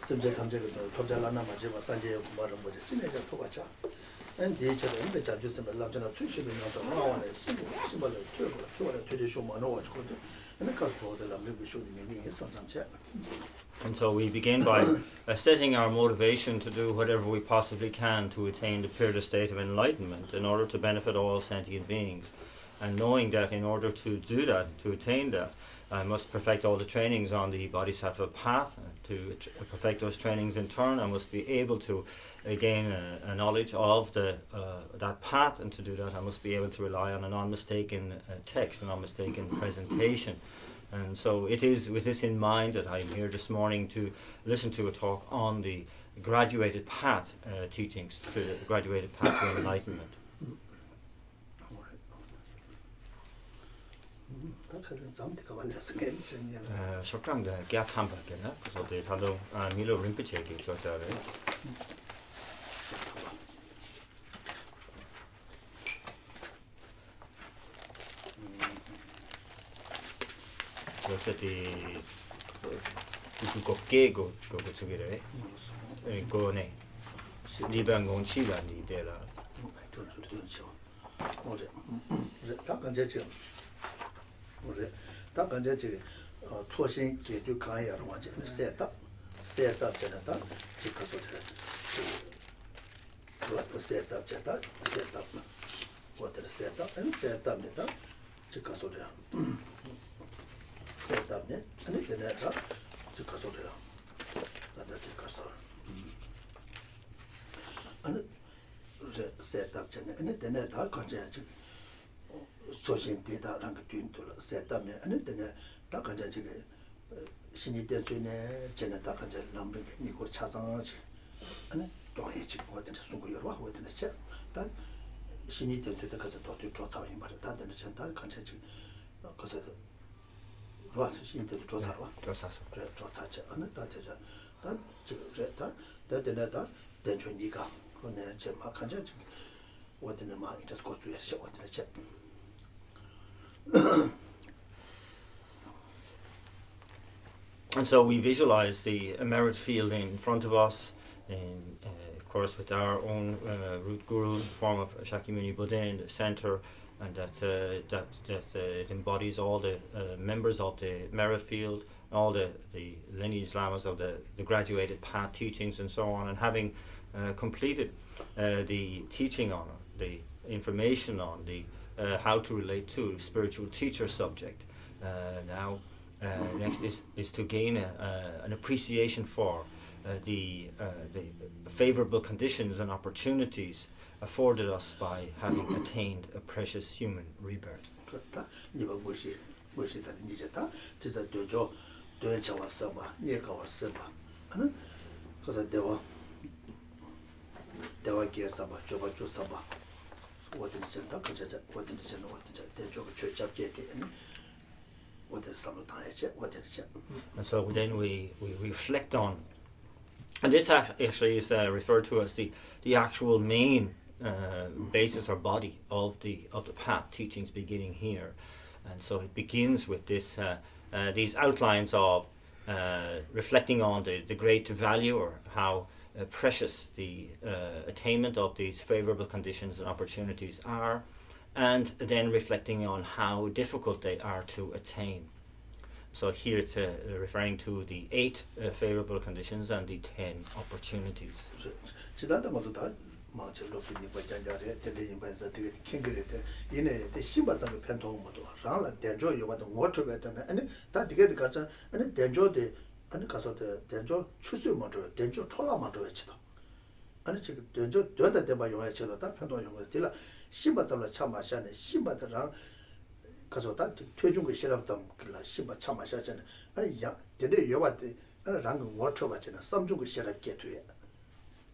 subject 탐제가 마지막 산제 말을 뭐지 진행자 토바자 엔디처럼 인베자 주스면 랍잖아 수시비 나서 나와네 심벌을 튀어버려 퇴제 쇼만 나와지거든 And so we begin by setting our motivation to do whatever we possibly can to attain the pure state of enlightenment in order to benefit all sentient beings. And knowing that in order to do that, to attain that, I must perfect all the trainings on the Bodhisattva path. To perfect those trainings in turn, I must be able to gain a knowledge of that path, and to do that I must be able to rely on a non-mistaken text, a non-mistaken presentation. And so it is with this in mind that I'm here this morning to listen to a talk on the graduated path teachings, to the graduated path to enlightenment. Shortang gya thamba kena so de thalo milo rinpoche ke chotare so the ko ke go tsugire go ne li bang gong chi la ni de la 다 간제지 초신 계도 강야로 완전 셋업 전에다 지켜서 그 셋업 제다 셋업 어떻게 셋업 앤 셋업니다 지켜서 셋업네 아니 되네다 지켜서 나다 지켜서 아니 셋업 전에 아니 되네다 간제지 소신 데이터랑 그 뒷돌 셋업네 아니 되네 다 간제 지금 신이 대주네 전에 다 간제 남북 미국 차상하지 아니 또해 지금 어떤 순구 여러 어떤 다 신이 대주도 가서 또 조사해 말이 다 되는 전다 간제 지금 그래서 로아스 신이 대주 조사와 조사서 그래 조사체 아니 다 되자 다 지금 다 되네다 대주니까 그네 제가 간제 지금 어떤 막 이제 고추에 어떤 And so we visualize the merit field in front of us, in, of course with our own root guru, form of Shakyamuni Buddha in the center, and that it embodies all the members of the merit field, all the lineage lamas of the graduated path teachings and so on, and having completed the teaching on it, the information on the how to relate to spiritual teacher subject. Now next is to gain an appreciation for the favorable conditions and opportunities afforded us by having attained a precious human rebirth. And so then we reflect on, and this actually is referred to as the actual main basis or body of the path teachings beginning here. And so it begins with this these outlines of reflecting on the great value, or how precious the attainment of these favorable conditions and opportunities are, and then reflecting on how difficult they are to attain. So here it's referring to the 8 favorable conditions and the 10 opportunities. 망치 로피니 바잔자레 텔레인반사 되게 캥그레데 이네 데 심바상의 편통모도 라라 대조 요바도 모트베다네 아니 다 되게 가자 아니 대조데 아니 가서데 대조 추수 먼저 대조 톨라 먼저 했지도 아니 지금 대조 된다 대바 용해 쳐도 다 편도 용해 딜라 심바zam라 참마샤네 심바드랑 가서 다 퇴중 그 시럽점 그라 심바 참마샤잖아 아니 야 근데 요바데 아니 랑 워터 받잖아 삼중 그 시럽 게트에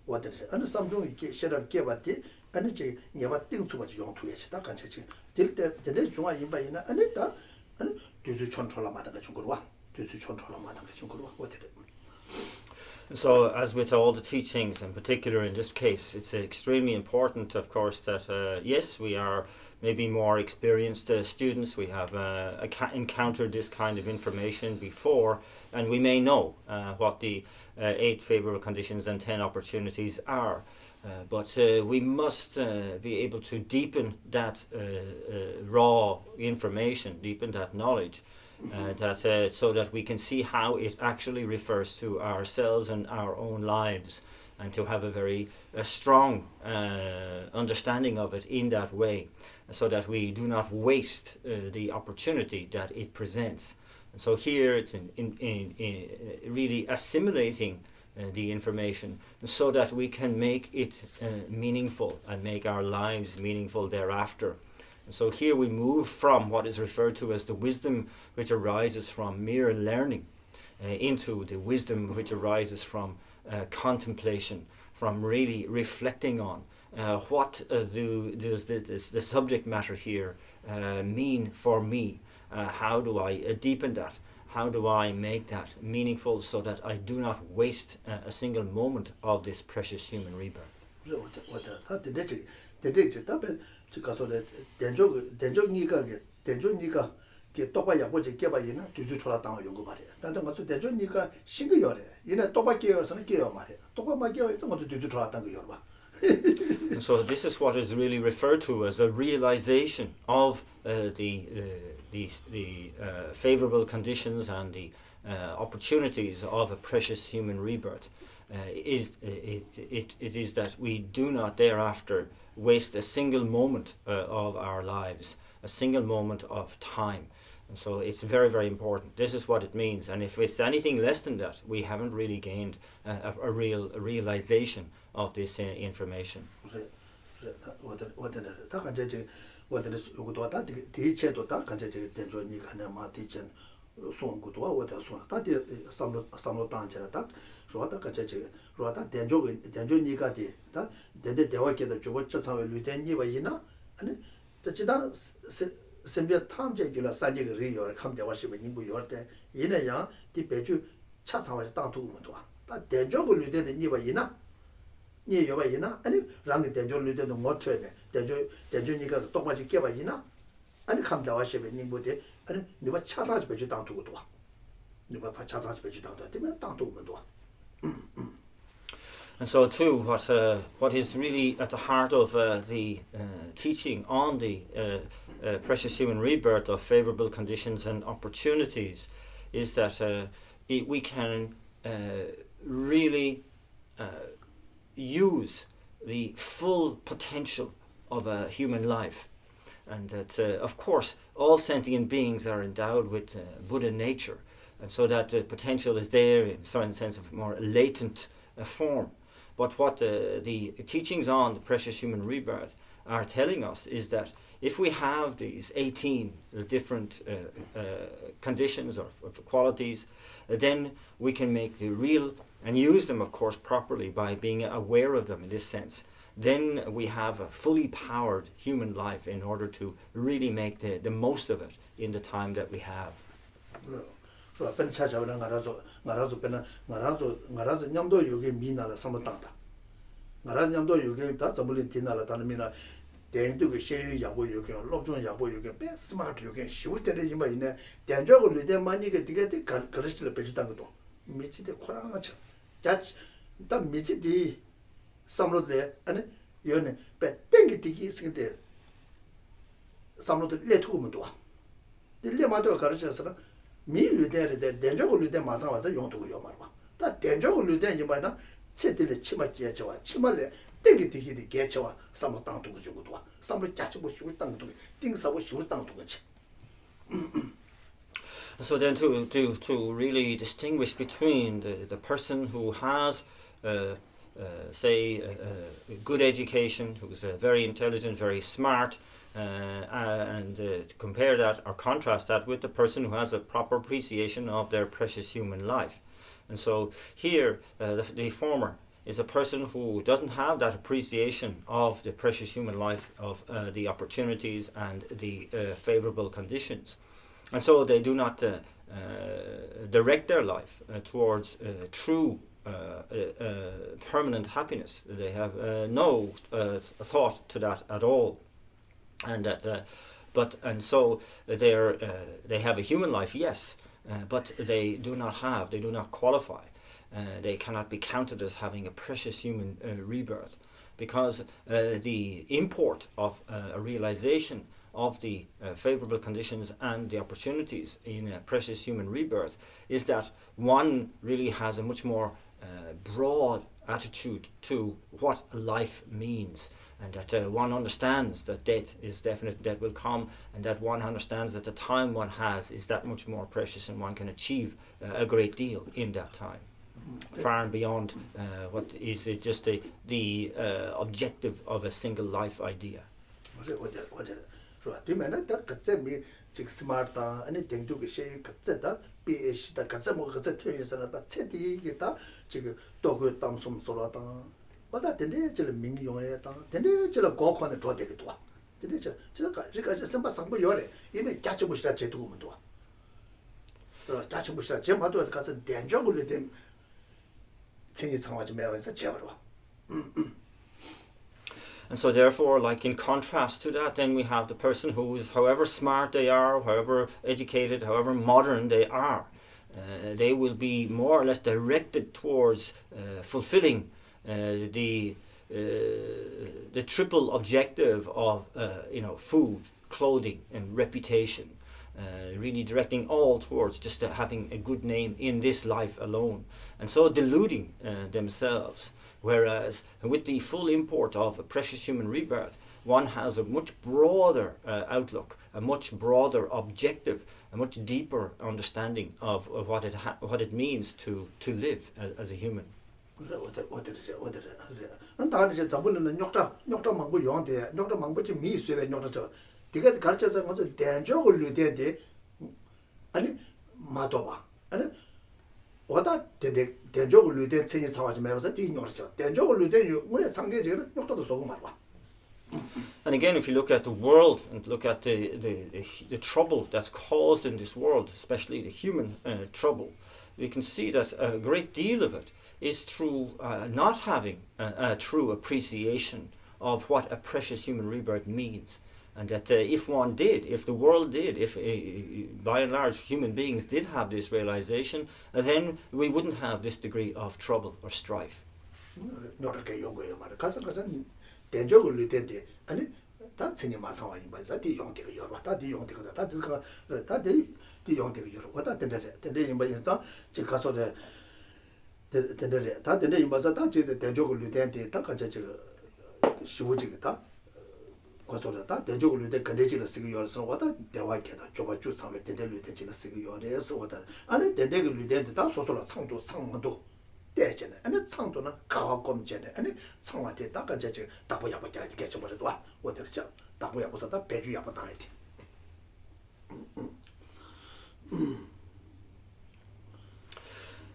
와들세 어느 삼중 이게 시럽 게바티 아니 제 예바 띵수바지 용투에서 다 간체지 될때 근데 중앙 인바이나 아니 다 아니 뒤수 천천라 마다가 중거와 뒤수 천천라 마다가 중거와 와들. So, as with all the teachings, in particular in this case, it's extremely important, of course, that yes, we are maybe more experienced students, we have encountered this kind of information before, and we may know what the 8 favourable conditions and 10 opportunities are. But we must be able to deepen that raw information, deepen that knowledge, so that we can see how it actually refers to ourselves and our own lives, and to have a very strong understanding of it in that way, so that we do not waste the opportunity that it presents. And so here it's in really assimilating the information so that we can make it meaningful and make our lives meaningful thereafter. So here we move from what is referred to as the wisdom which arises from mere learning into the wisdom which arises from contemplation, from really reflecting on what does the subject matter here mean for me. How do I deepen that? How do I make that meaningful so that I do not waste a single moment of this precious human rebirth? And so this is what is really referred to as a realization of the favorable conditions and the opportunities of a precious human rebirth. It is that we do not thereafter waste a single moment of our lives, a single moment of time. And so it's very, very important. This is what it means. And if it's anything less than that, we haven't really gained a realization of this information. And so too, what is really at the heart of the teaching on the precious human rebirth of favourable conditions and opportunities is that we can really use the full potential of a human life, and that of course all sentient beings are endowed with Buddha nature, and so that the potential is there in some sense of more latent form. But what the teachings on the precious human rebirth are telling us is that if we have these 18 different conditions or qualities, then we can make the real and use them, of course, properly by being aware of them in this sense. Then we have a fully powered human life in order to really make the most of it in the time that we have. So pen cha cha ngarazo pen ngarazo nyamdo yoge mina la samotangda ngarazo nyamdo yoge da zamulin dinala da mina dendu ge sheyu yabo yoge lobjon yabo yoge be smart yoge shiwtere yima ine denjo go lide mani ge dige de garishle beju dangodo michi de koranga cha da michi di samlo de ane yone be dengi digi singde samlo de letu mudo de le mado garishasra mi lüden de denjo lüden maza waza yongtu yo marwa ta denjo lüden yimana chetile chima kiya chawa chimale 땡기 되게 개체와 삼을 땅 두고 주고도 와 삼을 자치고 쉬울 땅 두고 띵사고 쉬울 땅 두고지. So then to really distinguish between the person who has say a good education, who's very intelligent, very smart, and to compare that or contrast that with the person who has a proper appreciation of their precious human life. And so here the former is a person who doesn't have that appreciation of the precious human life, of the opportunities and the favorable conditions. And so they do not direct their life towards true permanent happiness. They have no thought to that at all, and that, so they have a human life, yes, but they do not qualify. They cannot be counted as having a precious human rebirth, because the import of a realization of the favorable conditions and the opportunities in a precious human rebirth is that one really has a much more broad attitude to what life means, and that one understands that death is definite, death will come, and that one understands that the time one has is that much more precious, and one can achieve a great deal in that time, far and beyond what is just the objective of a single life idea. 디면은 다 같이 즉 스마트다 아니 땡두게 쉐 같이다 비에시다 같이 뭐 같이 트윈스나 바 체디기다 지금 또그 담숨 소라다 와다 된데 저 민용에다 된데 저 고콘에 줘되기도 와 된데 저가 선바 상부 요래 이네 자치부시라 제도문도 와 자치부시라 제마도 가서 된적을 된 생이 상황이 매워서 제버려 와 And so therefore, like in contrast to that, then we have the person who is, however smart they are, however educated, however modern they are, they will be more or less directed towards fulfilling the triple objective of food, clothing, and reputation. Really directing all towards just having a good name in this life alone, and so deluding themselves. Whereas with the full import of a precious human rebirth, one has a much broader outlook, a much broader objective, a much deeper understanding of what it means to live as a human. 와다 된적을 류된 체인 상황이 매워서 뒤녀서 된적을 류된 우리 상계적으로 욕도도 쏘고 말아. And again, if you look at the world and look at the trouble that's caused in this world, especially the human trouble, we can see that a great deal of it is through not having a true appreciation of what a precious human rebirth means. And that if the world did, if by and large human beings did have this realization, then we wouldn't have this degree of trouble or strife. 과소다 대적을 때 근대지를 쓰기 열어서 와다 대화계다 좁아 주 상에 대대를 대지를 쓰기 열어서 와다 안에 대대를 때도 다 소소라 창도 상만도 대잖아 안에 창도는 가와 검제네 안에 창한테 다 간제지 답이야 봐야 되겠지 버려도 와 어떻게 답이야 보서다 배주야 봐 당해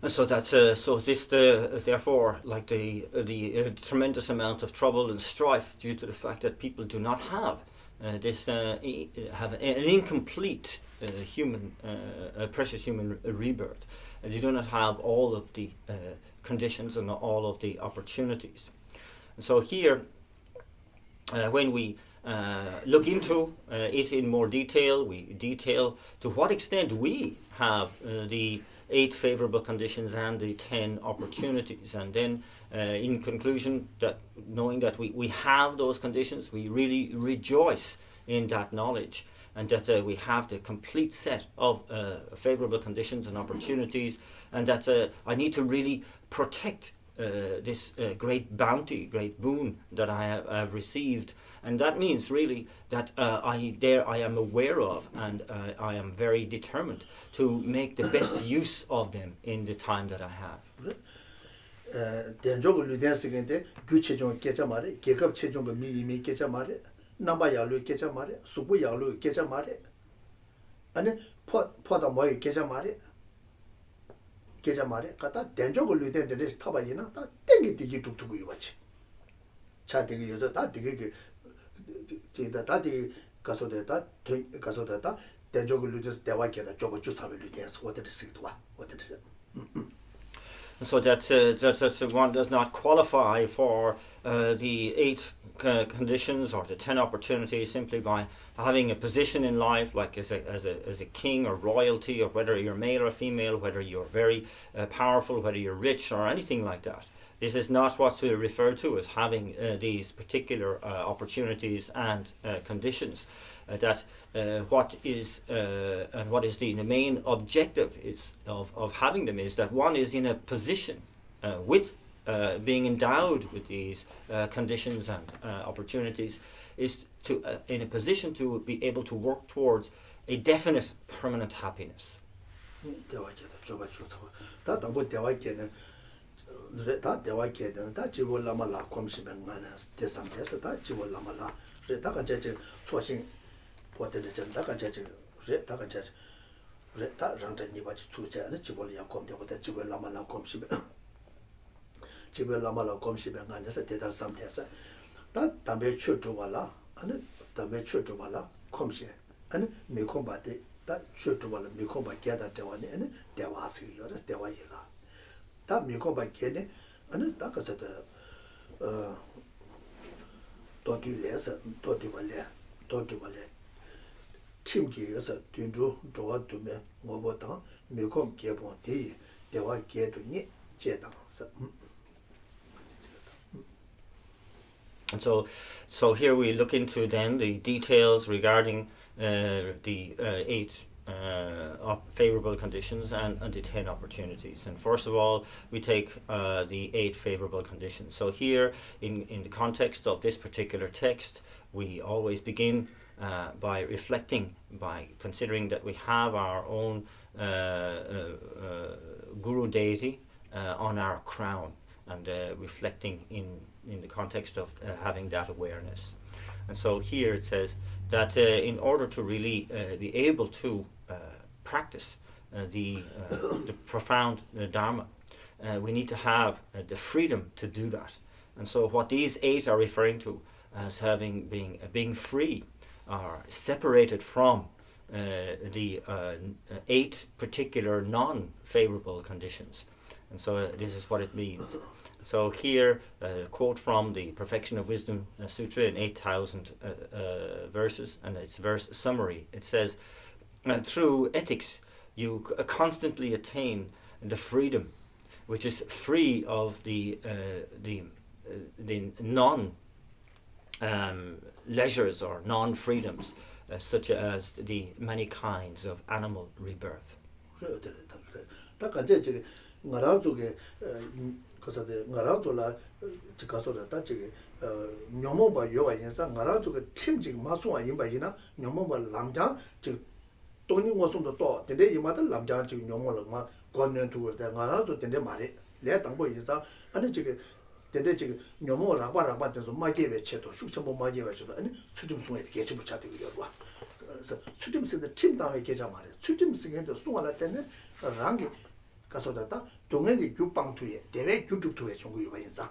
And so that's therefore, like the tremendous amount of trouble and strife due to the fact that people do not have have an incomplete precious human rebirth. They do not have all of the conditions and all of the opportunities. And so here, when we look into it in more detail, we detail to what extent we have the 8 favorable conditions and the 10 opportunities, and then in conclusion, that knowing that we have those conditions, we really rejoice in that knowledge, and that we have the complete set of favorable conditions and opportunities, and that I need to really protect great bounty, great boon that I have received, and that means really that I am aware of, and I am very determined to make the best use of them in the time that I have. 대적을 루덴스긴데 규체종 깨자 말에 계급 체종의 미미 깨자 말에 남바 야루 깨자 말에 수부 야루 깨자 말에 아니 포다 뭐에 깨자 말에 갖다 대적을 루덴데 타바이나 다 땡기 뒤기 뚝뚝이 와치 차 되게 여자 다 되게 그 제가 다 되게 가서다 대적을 루덴스 대화께다 저거 주사를 루덴스 어떻게 쓰기도 와 어떻게 So that one does not qualify for the 8 conditions or the 10 opportunities simply by having a position in life, like as a king or royalty, or whether you're male or female, whether you're very powerful, whether you're rich or anything like that. This is not what we refer to as having these particular opportunities and conditions. What is the main objective is of having them is that one is in a position with being endowed with these conditions and opportunities, is to in a position to be able to work towards a definite permanent happiness. 다 대화께는 다 지불라마라 검시면만 대상에서 다 지불라마라 다가 제제 소신 보들을 전다가 제제 다가 제제 다 랑전이 바치 투자는 지불이야 검대보다 지불라마라 검시면 지불라마라 검시면 안에서 대달 상태에서 다 담배 추주발라 아니 담배 추주발라 검시 아니 미콤바데 다 추주발라 미콤바 깨다 대화니 아니 대화스 요레스 대화이라 다 미고바 걔네 아니 다 가서다 도디레서 도디발레 팀기에서 딘주 도와두면 뭐보다 미콤 개본디 대화 개도니 제당서 And so here we look into then the details regarding the 8 favorable conditions and the 10 opportunities. And first of all, we take the 8 favorable conditions. So here, in the context of this particular text, we always begin by reflecting, by considering that we have our own guru deity on our crown, and reflecting in the context of having that awareness. And so here it says that in order to really be able to practice the profound Dharma, we need to have the freedom to do that. And so what these 8 are referring to as being free, or separated from the 8 particular non-favorable conditions. And so this is what it means. So here, a quote from the Perfection of Wisdom Sutra in 8,000 verses, and its verse summary. It says, through ethics, you constantly attain the freedom, which is free of the non-leisures or non-freedoms, such as the many kinds of animal rebirth. 그래서 나라조라 지가서다 다지 녀몽바 요와 인사 나라조가 팀지 마송아 임바이나 녀몽바 남장 지 돈이 모송도 또 근데 이마다 남장 지 녀몽을 마 권년 두고다 나라조 근데 말이 내 당보 인사 아니 지금 근데 지금 녀몽을 라바라바 돼서 마게베 채도 숙청보 마게베 줘도 아니 수중송에 개체 붙자되고 여러와 그래서 수중스의 팀 당에 계자 말이야 수중스에도 송하다 때는 랑기 가서다 동행의 규방투에 대외 규축투에 정부유가 인상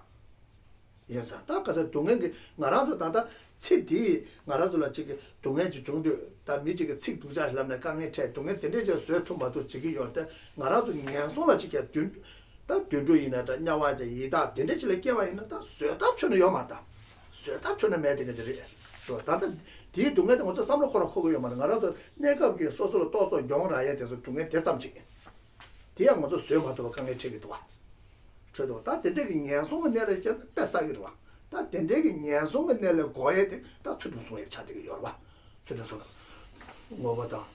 딱 가서 동행의 나라도 다다 치디 나라도라 지금 동행지 정도 다 미지가 칙 두자라면 강에 제 동행 된대저 쇠통바도 지기 요때 나라도 년송을 지게 다 든조이나다 냐와데 이다 된대지를 깨와 있는다 쇠답촌에 요마다 쇠답촌에 매되게 저리 또 다다 뒤 동행도 먼저 삼로 걸어고 요만 나라도 내가 그 소소로 또또 용라에 돼서 동행 대삼지 디양 먼저 수행하도록 강에 책이도 와. 저도 다 된대기 년송을 내려지 뺏사기로 와. 다 된대기 년송을 내려 고에 다 추도송에 차되게 열어 와. 추도송 뭐보다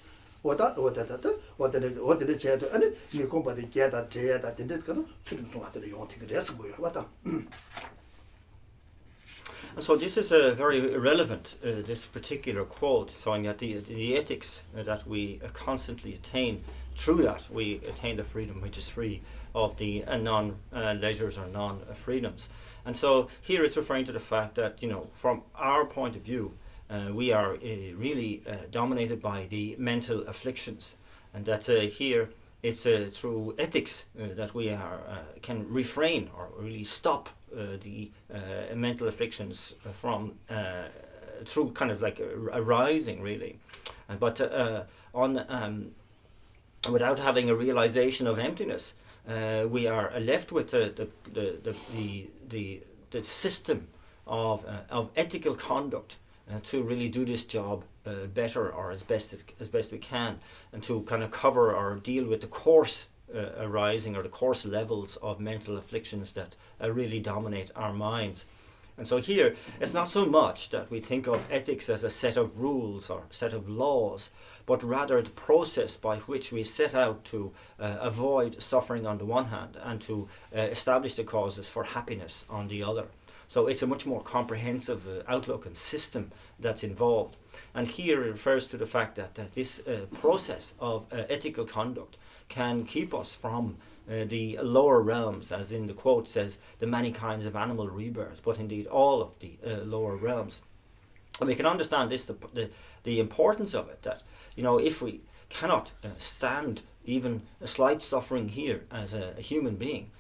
어디 제도 아니 미공부도 개다 제다 된데 그거 출입송한테 용티가 됐어 보여. 왔다. And so this is very relevant, this particular quote, showing that the ethics that we constantly attain, through that we attain the freedom which is free of the non-leisures or non-freedoms. And so here it's referring to the fact that, from our point of view, we are really dominated by the mental afflictions, and that here it's through ethics that we can refrain or really stop the mental afflictions from through kind of like arising really, but without having a realization of emptiness, we are left with the system of ethical conduct to really do this job better or as best we can, and to kind of cover or deal with the coarse arising or the coarse levels of mental afflictions that really dominate our minds. And so here it's not so much that we think of ethics as a set of rules or set of laws, but rather the process by which we set out to avoid suffering on the one hand and to establish the causes for happiness on the other. So it's a much more comprehensive outlook and system that's involved. And here it refers to the fact that this process of ethical conduct can keep us from the lower realms, as in the quote says, the many kinds of animal rebirth, but indeed all of the lower realms. And we can understand this, the importance of it, that if we cannot stand even a slight suffering here as a human being,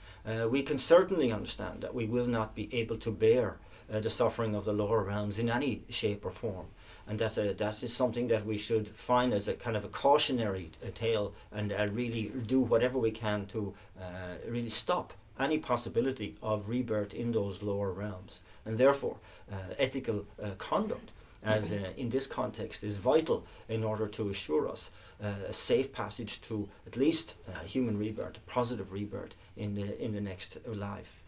we can certainly understand that we will not be able to bear the suffering of the lower realms in any shape or form. And that is something that we should find as a kind of a cautionary tale, and really do whatever we can to really stop any possibility of rebirth in those lower realms. And therefore, ethical conduct, as in this context, is vital in order to assure us a safe passage to at least human rebirth, positive rebirth in the next life.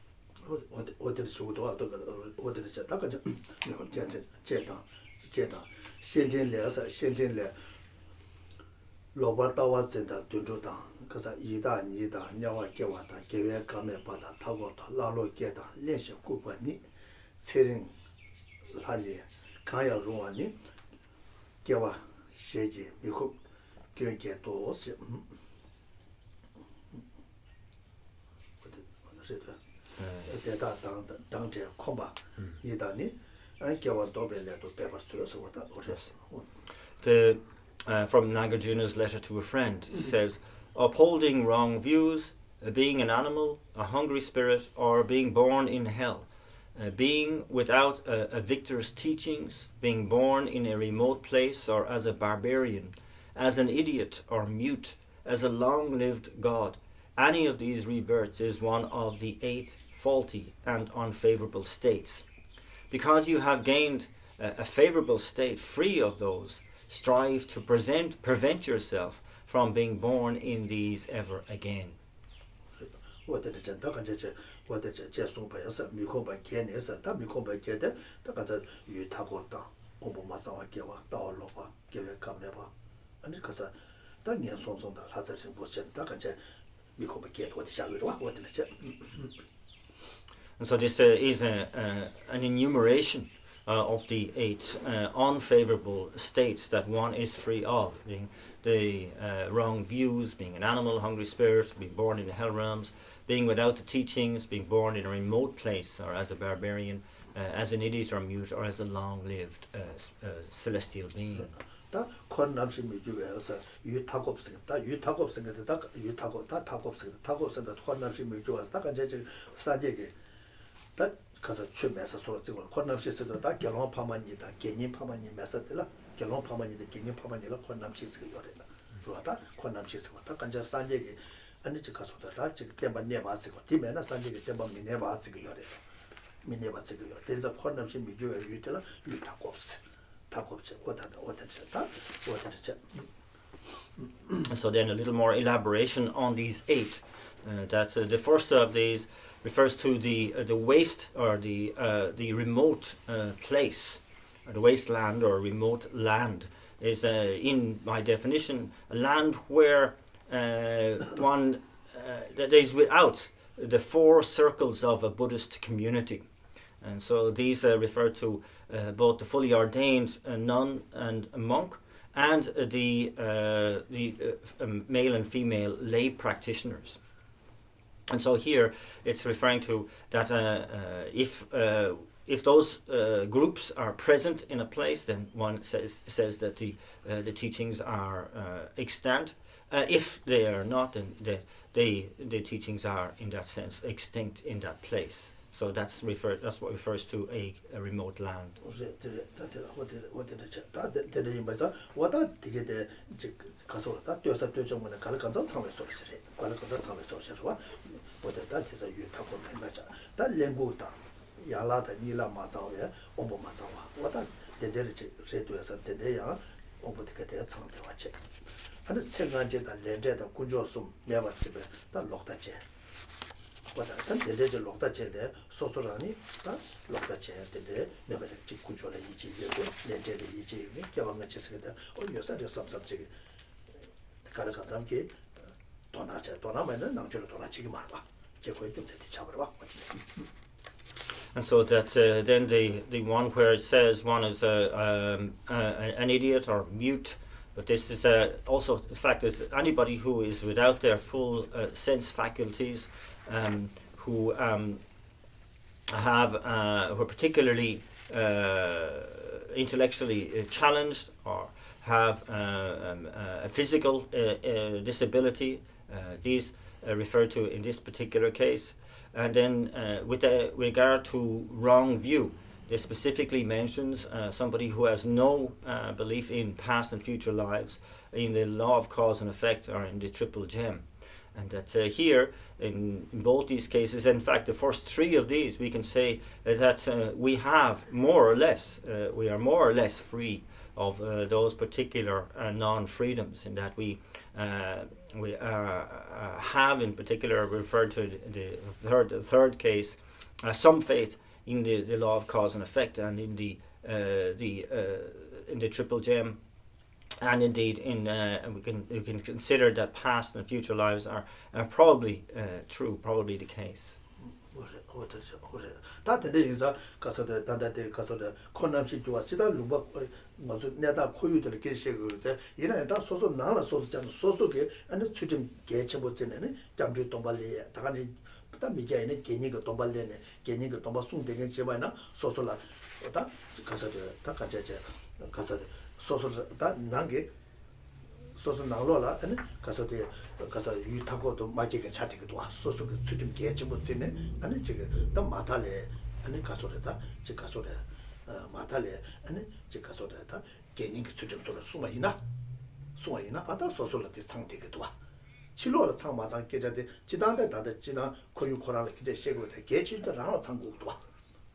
From Nagarjuna's letter to a friend, it says, upholding wrong views, being an animal, a hungry spirit, or being born in hell, being without a victor's teachings, being born in a remote place or as a barbarian, as an idiot or mute, as a long-lived god. Any of these rebirths is one of the 8 faulty and unfavorable states. Because you have gained a favorable state free of those, strive to prevent yourself from being born in these ever again. And so this is an enumeration of the 8 unfavorable states that one is free of, being the wrong views, being an animal, hungry spirit, being born in the hell realms, being without the teachings, being born in a remote place or as a barbarian, as an idiot or mute, or as a long-lived celestial being. 다 권남시 미주에서 유타곱스다 유타곱스가 다 타곱스다 권남시 미주에서 다 간제 산제게 다 가서 취매서 소리고 권남시에서도 다 결혼 파만이다 개인 파만이 메서들라 결혼 파만이다 개인 파만이라 권남시에서 요래다 좋았다 권남시에서 다 간제 산제게 아니 지 가서도 다 지금 때만 내봐서 뒤면은 산제게 때만 내봐서 요래 미내봐서 요 된서 권남시 미주에 유들라 유타곱스 So then a little more elaboration on these 8. That the first of these refers to the waste or the remote place, or the wasteland or remote land is, in my definition, a land where one that is without the four circles of a Buddhist community. And so these refer to both the fully ordained nun and monk, and the male and female lay practitioners. And so here it's referring to that if those groups are present in a place, then one says that the teachings are extant. If they are not, then the teachings are, in that sense, extinct in that place. So that's what refers to a remote land. And so that then the one where it says one is an idiot or mute, but this is also the fact is anybody who is without their full sense faculties, who are particularly intellectually challenged, or have a physical disability. These referred to in this particular case. And then with regard to wrong view, this specifically mentions somebody who has no belief in past and future lives, in the law of cause and effect, or in the triple gem. And that here, in both these cases, in fact the first three of these, we can say that we have more or less, we are more or less free of those particular non-freedoms, in that we have in particular referred to the third case, some faith in the law of cause and effect, and in the triple gem, and indeed in we can consider that past and future lives are probably true, probably the case. 소소 나로라 아니 가서데 가서 유타고도 마지게 차티기도 와 소소 수dim 개체 못지네 아니 지금 또 마탈레 아니 가서다 지 가서다 마탈레 아니 지 가서다 개인기 수dim 소라 수마이나 아다 소소라데 상태기도 와 칠로라 창마상 계자데 지단데 다데 지나 코유 코라를 기제 셰고데 개치도 라나 창국도 와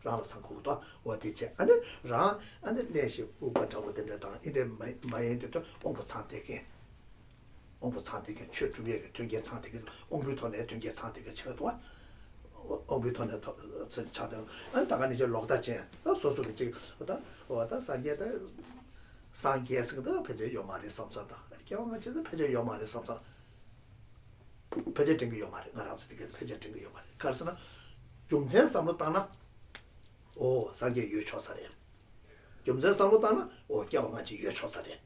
라나 상고도 어디지 아니 라 아니 내시 우바타고 된다 이제 마이엔도 온부 상태게 최주비에 된게 상태게 온부톤에 된게 상태게 쳐도 온부톤에 차다 안 다가 이제 록다지 소소게 지금 왔다 상계에서도 배제 요마리 섭사다 이렇게 하면 이제 배제 요마리 섭사 배제 된게 요마리 나라서 되게 배제 된게 요마리 그래서나 용제 삼로 따나 오 상계 유초사래 점자 상로다나 오 겨우만지 유초사래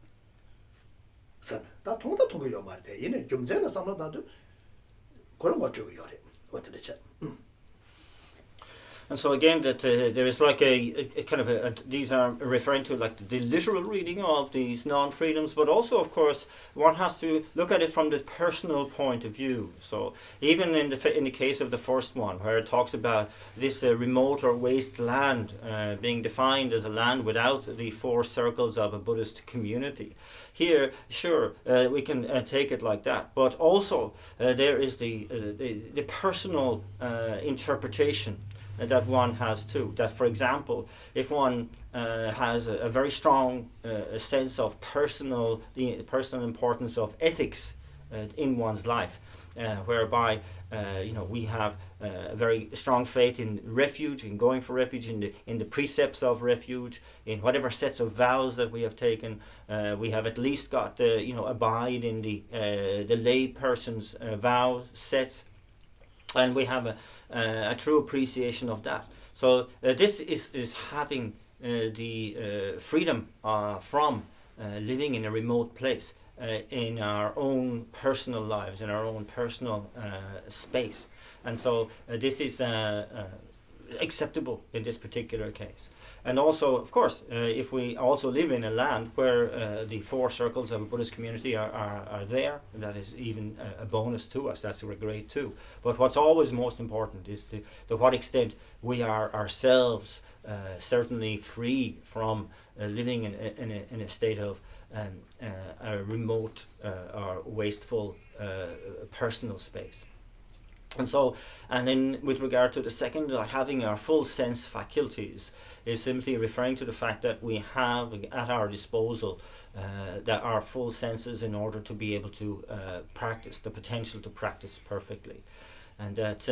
선다 통다 통고 말대 얘네 점자나 상로다도 그런 거 주고 요래 어떻게 쳐 And so again, that there is like a kind of these are referring to like the literal reading of these non-freedoms, but also, of course, one has to look at it from the personal point of view. So even in the case of the first one, where it talks about this remote or waste land being defined as a land without the four circles of a Buddhist community, here, sure, we can take it like that, but also there is the personal interpretation that one has too. That, for example, if one has a very strong sense of the personal importance of ethics in one's life, whereby we have a very strong faith in refuge, in going for refuge, in the precepts of refuge, in whatever sets of vows that we have taken. We have at least got abide in the lay person's vow sets, and we have a true appreciation of that. So this is having the freedom from living in a remote place, in our own personal lives, in our own personal space. And so this is acceptable in this particular case. And also, of course, if we also live in a land where the four circles of a Buddhist community are there, that is even a bonus to us. That's great too. But what's always most important is to what extent we are ourselves certainly free from living in a state of a remote or wasteful personal space. And so, and then with regard to the second, having our full sense faculties is simply referring to the fact that we have at our disposal that our full senses in order to be able to practice, the potential to practice perfectly. And that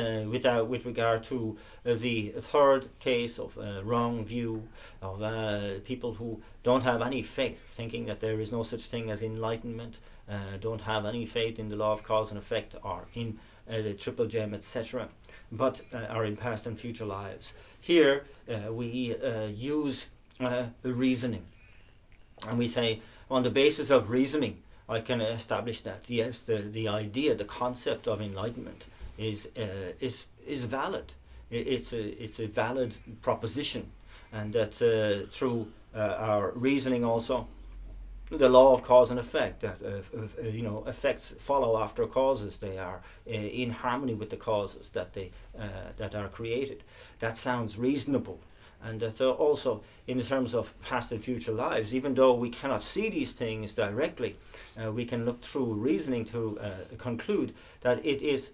with regard to the third case of wrong view of people who don't have any faith, thinking that there is no such thing as enlightenment, don't have any faith in the law of cause and effect or in the triple gem, etc., but are in past and future lives. Here we use reasoning, and we say on the basis of reasoning I can establish that yes, the idea, the concept of enlightenment is valid. It's a valid proposition, and that through our reasoning also, the law of cause and effect, that effects follow after causes. They are in harmony with the causes that are created. That sounds reasonable, and that also in terms of past and future lives, even though we cannot see these things directly, we can look through reasoning to conclude that it is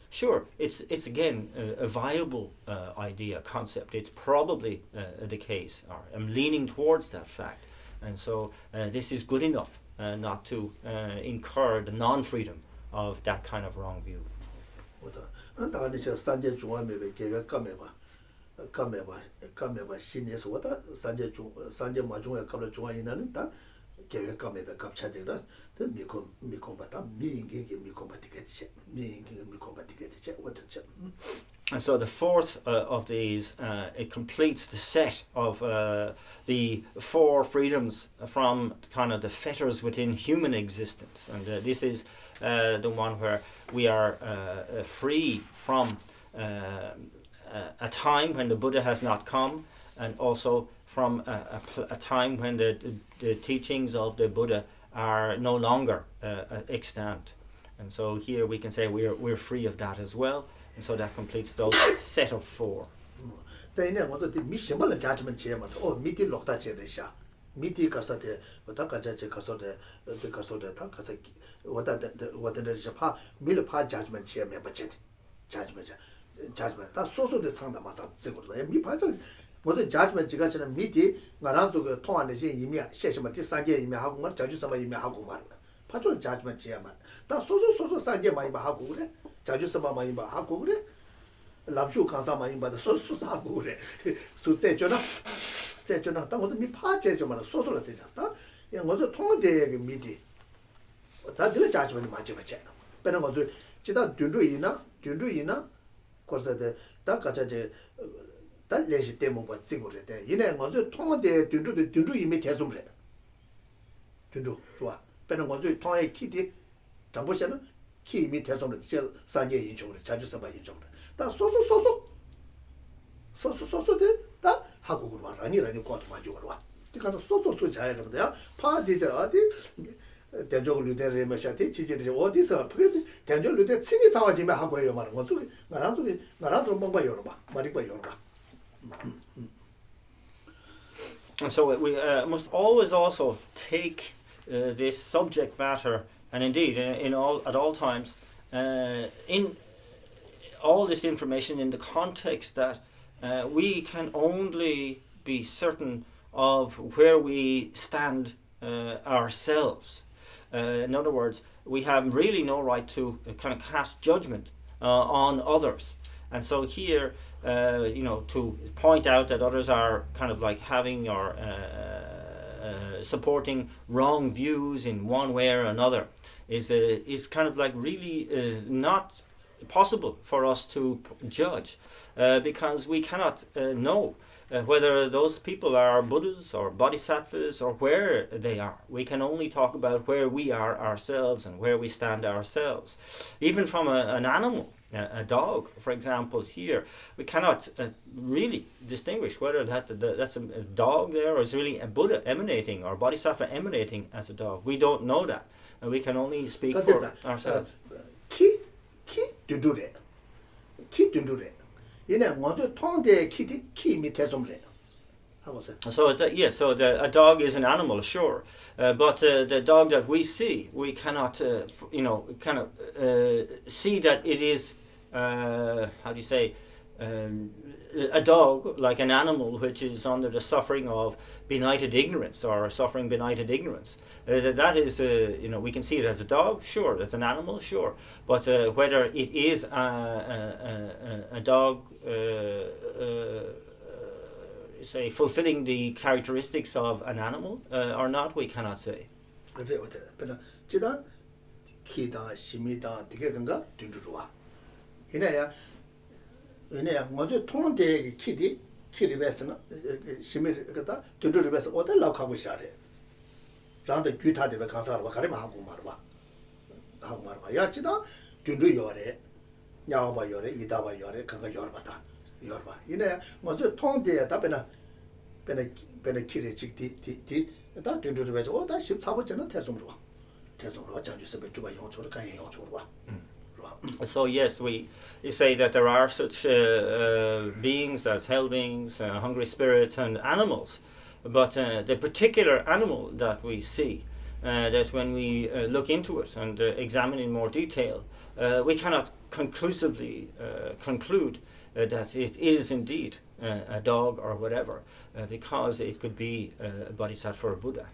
it's again a viable idea, concept. It's probably the case, or I'm leaning towards that fact. And so this is good enough not to incur the non-freedom of that kind of wrong view. And so the fourth of these, it completes the set of the four freedoms from kind of the fetters within human existence. And this is the one where we are free from a time when the Buddha has not come, and also from a time when the teachings of the Buddha are no longer extant. And so here we can say we're free of that as well. And so that completes those set of four. 자주 써봐만 이봐 하고 그래 랍슈 간사만 이봐도 소소하고 그래 소제잖아 딱 어디 미 파제죠만 소소를 되잖아 야 먼저 통대 미디 다들 자주만 맞지 맞지 빼는 거죠 지다 듄루이나 거기서데 다 가자제 달 레시 때문에 뭐 찍으래 돼 이내 먼저 통대 듄루 이미 대좀래 듄루 좋아 빼는 거죠 통에 키디 담보셔는 키 이미 대성을 제일 산계 인종을 자주 써봐 인종을 다 소소돼 다 하고 그러와 아니라니 것도 많이 그러와 그래서 소소 자야 되는데요 파디자 어디 대적을 루데를 마셔대 지지를 어디서 그게 대적 루데 친이 상황이면 하고 해요 말은 거 소리 나랑 뭔가 열어봐 말이 봐 열어봐. And so we must always also take this subject matter, and indeed at all times, in all this information in the context that we can only be certain of where we stand ourselves. In other words, we have really no right to kind of cast judgment on others. And so here, to point out that others are kind of like having or supporting wrong views in one way or another is kind of like really not possible for us to judge, because we cannot know whether those people are Buddhas or Bodhisattvas or where they are. We can only talk about where we are ourselves and where we stand ourselves. Even from an animal, a dog, for example, here, we cannot really distinguish whether that's a dog there or is really a Buddha emanating or Bodhisattva emanating as a dog. We don't know that, and we can only speak for ourselves. Ki dundure. Yine 먼저 통대 ki mi tesomre. How was it? So a dog is an animal, sure, but the dog that we see, we cannot, see that it is, how do you say, a dog, like an animal which is under the suffering of benighted ignorance or suffering benighted ignorance. That is, we can see it as a dog, sure, it's an animal, sure, but whether it is a dog, say, fulfilling the characteristics of an animal or not, we cannot say. 그래 어때? 그러나 지다 키다 심이다 되게 건가 든주와. 이내야 먼저 통대 키리베스는 심이가 든주르베스 어디 라카고 시라래. 라한테 귀타데베 간사로 가리마 하고 말봐. 야 지다 든주 요래. 야와 요래 이다와 요래 그거 요르바다. 요르바. 이내 먼저 통대 답변은 베네 키리 직디 다 든주르베서 어다 14번째는 태송으로 장주서베 주바 용초로 가야 용초로 와. So yes, you say that there are such beings as hell beings, hungry spirits and animals, but the particular animal that we see, that when we look into it and examine in more detail, we cannot conclusively conclude that it is indeed a dog or whatever, because it could be a bodhisattva or a Buddha.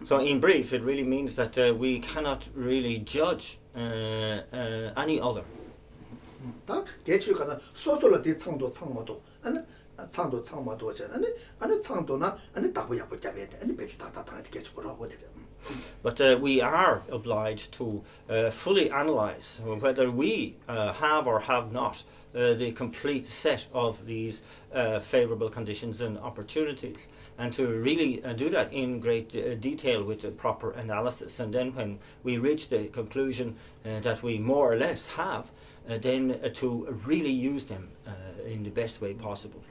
So in brief, it really means that we cannot really judge any other. But we are obliged to fully analyze whether we have or have not the complete set of these favorable conditions and opportunities, and to really do that in great detail with the proper analysis. And then when we reach the conclusion that we more or less have, then to really use them in the best way possible.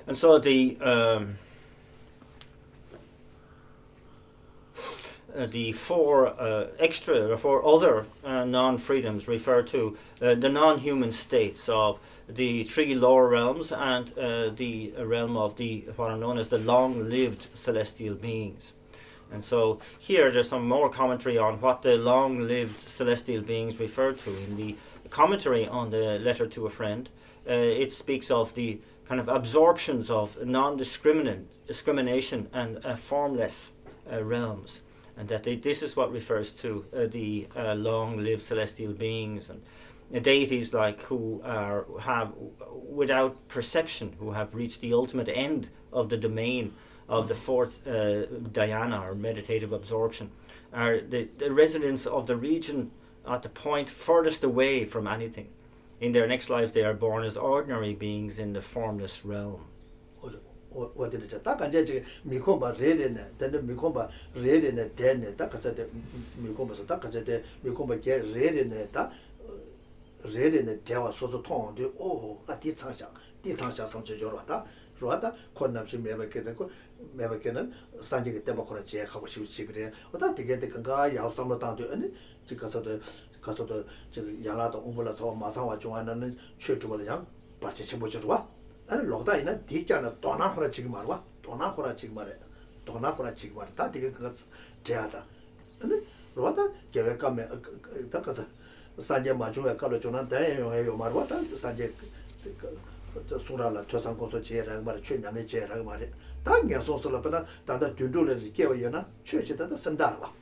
And so the four other non-freedoms refer to the non-human states of the three lower realms and the realm of what are known as the long-lived celestial beings. And so here there's some more commentary on what the long-lived celestial beings refer to. In the commentary on the letter to a friend, it speaks of the kind of absorptions of non-discrimination and formless realms, and that this is what refers to the long-lived celestial beings and deities like who have without perception, who have reached the ultimate end of the domain of the fourth dhyana or meditative absorption, are the residents of the region at the point furthest away from anything. In their next lives they are born as ordinary beings in the formless realm. 로다 콘납시 매백게고 매백게는 산지게 때문에 제하고 싶지 그래. 어다 되게 건가 야삼로 당도 아니 지가서도 가서도 저 야라도 오불라서 마상와 중앙에는 최초보다냥 받치지 못으로와 아니 로다이나 뒤잖아 도나코라 지금 말와 도나코라 지금 말해 도나코라 지금 말해 다 되게 그거 제하다 아니 로다 계획감에 딱 가서 산제 마주에 가로 주는 대요 말와 다 산제 소라라 퇴상고소 제라고 말해 최남의 제라고 말해 당겨 소소라 보다 다다 둔둘을 깨워요나 최치다 선다와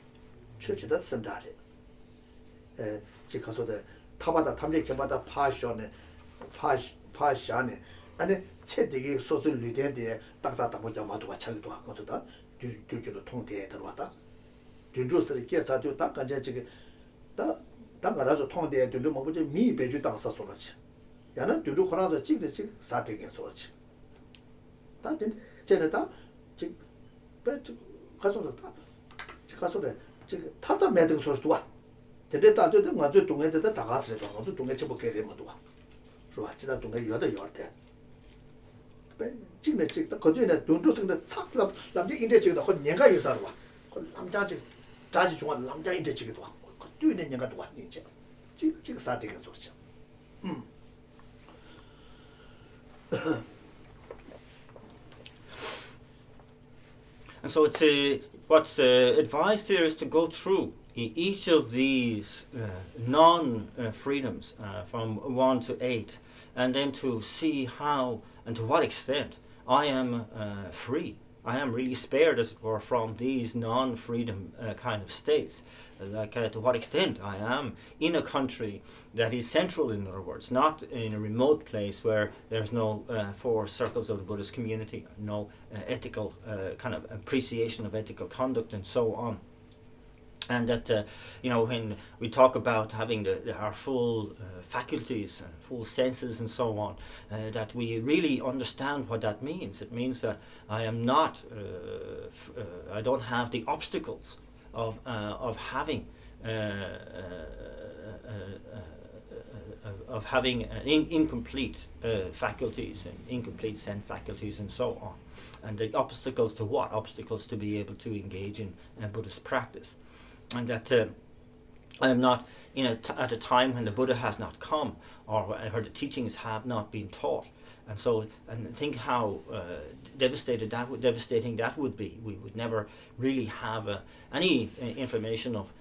최치다 선다래 에 지가서도 타바다 탐색마다 파션에 파샤네 아니 체득이 소설 리덴데 딱딱딱 보자 마도가 차기도 하고서다 뒤뒤로 통대에 들어왔다 둔주스를 깨사도 딱 간제 지금 다 당가라서 통대에 들로 뭐지 미 배주 당사 소라지 야는 뒤로 걸어서 찍듯이 사대게 소라지 다 되네 쟤네다 지금 배주 가서다 가서래 지금 타다 매등 소리도 와 근데 다들 맞아 동네에다 다 가서 저 동네 쳐 보게 되면 와 좋아 지다 동네 여다 열대 찍네 찍다 거기에 돈조성데 착 남자 인제 찍다 그 내가 여사로 와 남자 자지 중간 남자 인제 찍기도 와 뛰는 년가도 와 이제 찍 사대가 소리죠 And so what's advised here is to go through each of these non-freedoms from 1 to 8, and then to see how and to what extent I am free. I am really spared, as it were, from these non-freedom kind of states. To what extent I am in a country that is central, in other words, not in a remote place where there's no four circles of the Buddhist community, no ethical kind of appreciation of ethical conduct and so on. And that, when we talk about having our full faculties and full senses and so on, that we really understand what that means. It means that I am not, I don't have the obstacles of having incomplete faculties and incomplete sense faculties and so on. And the obstacles to what? Obstacles to be able to engage in Buddhist practice. And that I am not at a time when the Buddha has not come, or where the teachings have not been taught. And so, and think how devastating that would be. We would never really have any information of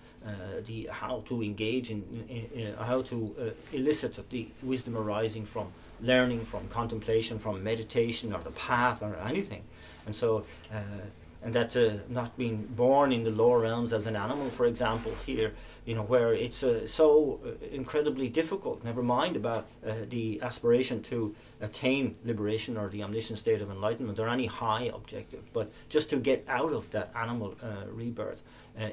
how to engage in how to elicit the wisdom arising from learning, from contemplation, from meditation, or the path, or anything. And so. And that not being born in the lower realms as an animal, for example, here, where it's so incredibly difficult, never mind about the aspiration to attain liberation or the omniscient state of enlightenment or any high objective, but just to get out of that animal rebirth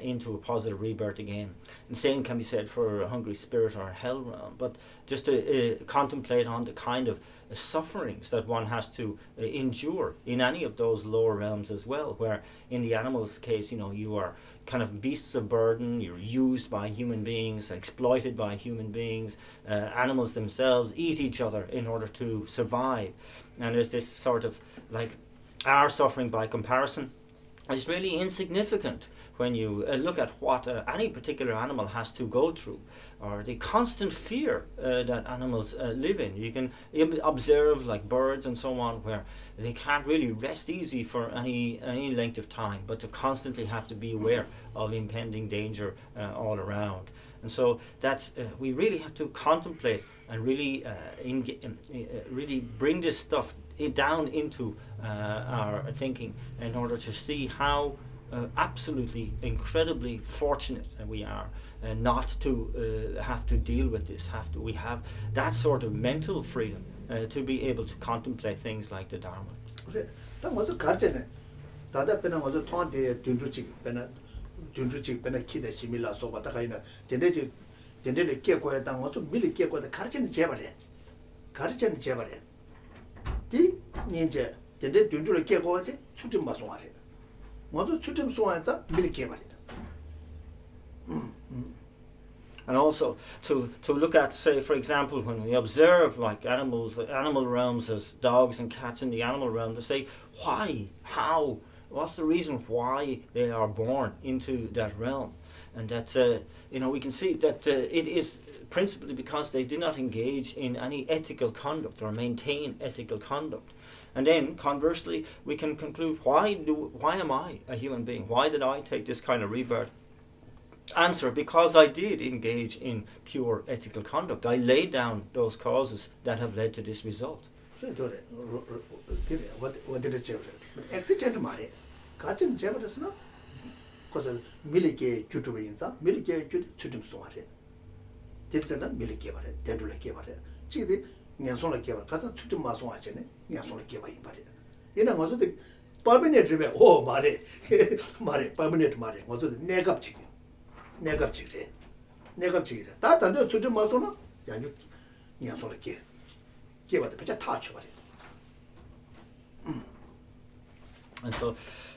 into a positive rebirth again. And same can be said for a hungry spirit or a hell realm, but just to contemplate on the kind of sufferings that one has to endure in any of those lower realms as well, where in the animal's case, you are kind of beasts of burden, you're used by human beings, exploited by human beings, animals themselves eat each other in order to survive. And there's this sort of like our suffering by comparison is really insignificant when you look at what any particular animal has to go through, or the constant fear that animals live in. You can observe like birds and so on, where they can't really rest easy for any length of time, but to constantly have to be aware of impending danger all around. And so that's we really have to contemplate and really really bring this stuff down into our thinking in order to see how absolutely incredibly fortunate we are not to have to deal with this. We have that sort of mental freedom to be able to contemplate things like the Dharma. And also to look at, say, for example, when we observe like animals, animal realms as dogs and cats in the animal realm, to say why, how, what's the reason why they are born into that realm, and that we can see that it is principally because they do not engage in any ethical conduct or maintain ethical conduct. And then conversely, we can conclude, why am I a human being? Why did I take this kind of rebirth? Answer: because I did engage in pure ethical conduct. I laid down those causes that have led to this result. Accident mare katin jebres no koza milike kutuba insa milike kut chudim soare tetsena milike bare tendula ke bare chidi nyansona ke bare kaza chudim maso achene nyansona ke bare bare ina ngozo de permanent rebe oh mare mare permanent mare ngozo negap chigi negap chigi 다 단도 chudim maso no yanyu nyansona ke bare pecha touch bare. And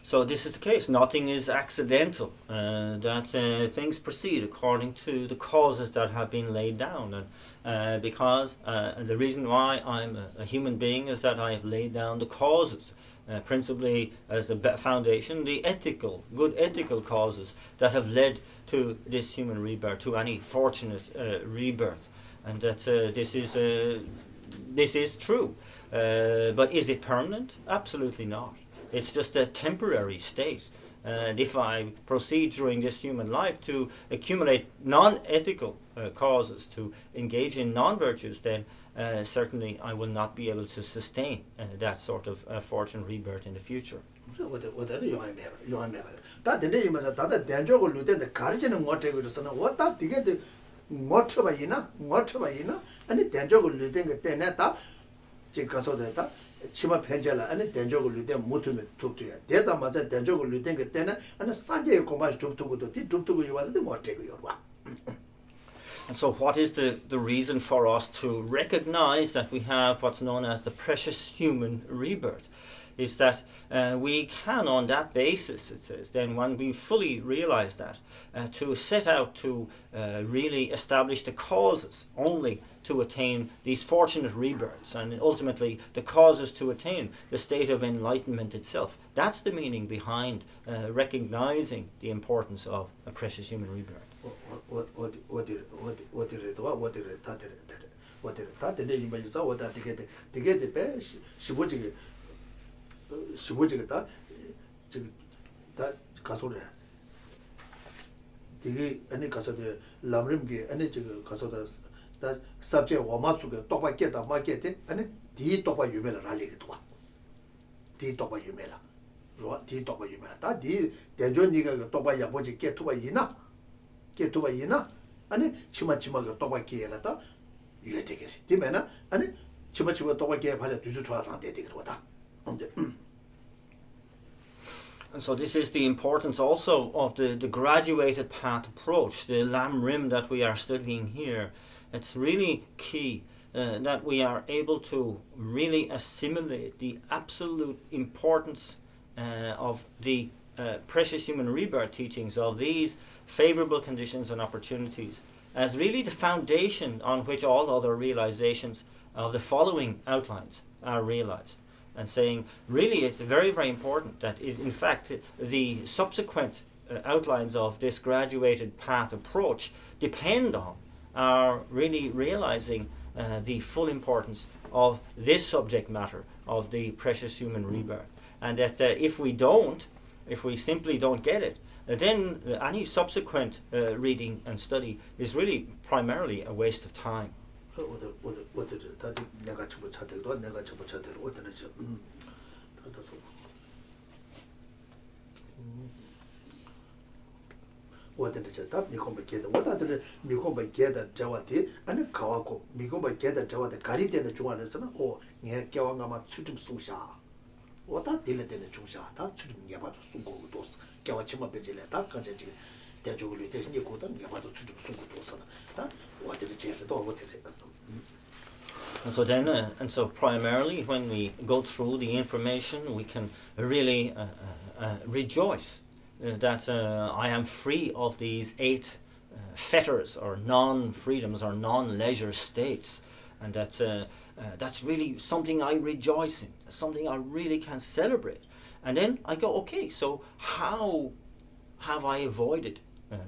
so this is the case. Nothing is accidental. That things proceed according to the causes that have been laid down. And because the reason why I'm a human being is that I have laid down the causes, principally as the foundation, the good ethical causes that have led to this human rebirth, to any fortunate rebirth. And that this is true. But is it permanent? Absolutely not. It's just a temporary state. And if I proceed during this human life to accumulate non-ethical causes, to engage in non-virtues, then certainly I will not be able to sustain that sort of fortune rebirth in the future. 치마 펜젤라 아니 된적을 루데 못으면 툭툭이야. 대자마자 된적을 루된 게 때는 아니 산재의 공부를 툭툭도 뒤 툭툭이 와서도 못 되고요. 와. And so what is the reason for us to recognize that we have what's known as the precious human rebirth? Is that we can, on that basis, it says, then when we fully realize that, to set out to really establish the causes only to attain these fortunate rebirths, and ultimately the causes to attain the state of enlightenment itself. That's the meaning behind recognizing the importance of a precious human rebirth. 되게 아니 가서도 람림게 아니 지금 가서도 다 sabje wamasuke tokpa keta makete ane di tokpa yumela ralike towa di tokpa yumela ro di tokpa yumela ta di denjo niga tokpa yaboji ke towa yina ane chima ga tokpa kiela ta yetege dimena ane chima tokpa ke bhaja dusu chwa tang de de ta And so this is the importance also of the graduated path approach, the lam rim that we are studying here. It's really key that we are able to really assimilate the absolute importance of the precious human rebirth teachings, of these favorable conditions and opportunities, as really the foundation on which all other realizations of the following outlines are realized. And saying, really, it's very, very important that, in fact, the subsequent outlines of this graduated path approach depend on our really realizing the full importance of this subject matter of the precious human rebirth. And that if we simply don't get it, then any subsequent reading and study is really primarily a waste of time. 내가 집어 찾대도 내가 집어 찾대로 어떤 저 다다서 어떤 저다 미콤베게다 어떤 미콤베게다 저와티 아니 가와고 미콤베게다 저와데 가리되는 중앙에서는 내 개왕가마 수좀 숭샤 어다 딜레되는 중샤 다 수좀 예바도 숭고도 개와 치마 베질레다 간제지 대적으로 대신에 고던 예바도 수좀 숭고도 다 어디를 제일도 어디를 And so then, and so primarily, when we go through the information, we can really rejoice that I am free of these 8 fetters or non-freedoms or non-leisure states, and that's really something I rejoice in, something I really can celebrate. And then I go, okay, so how have I avoided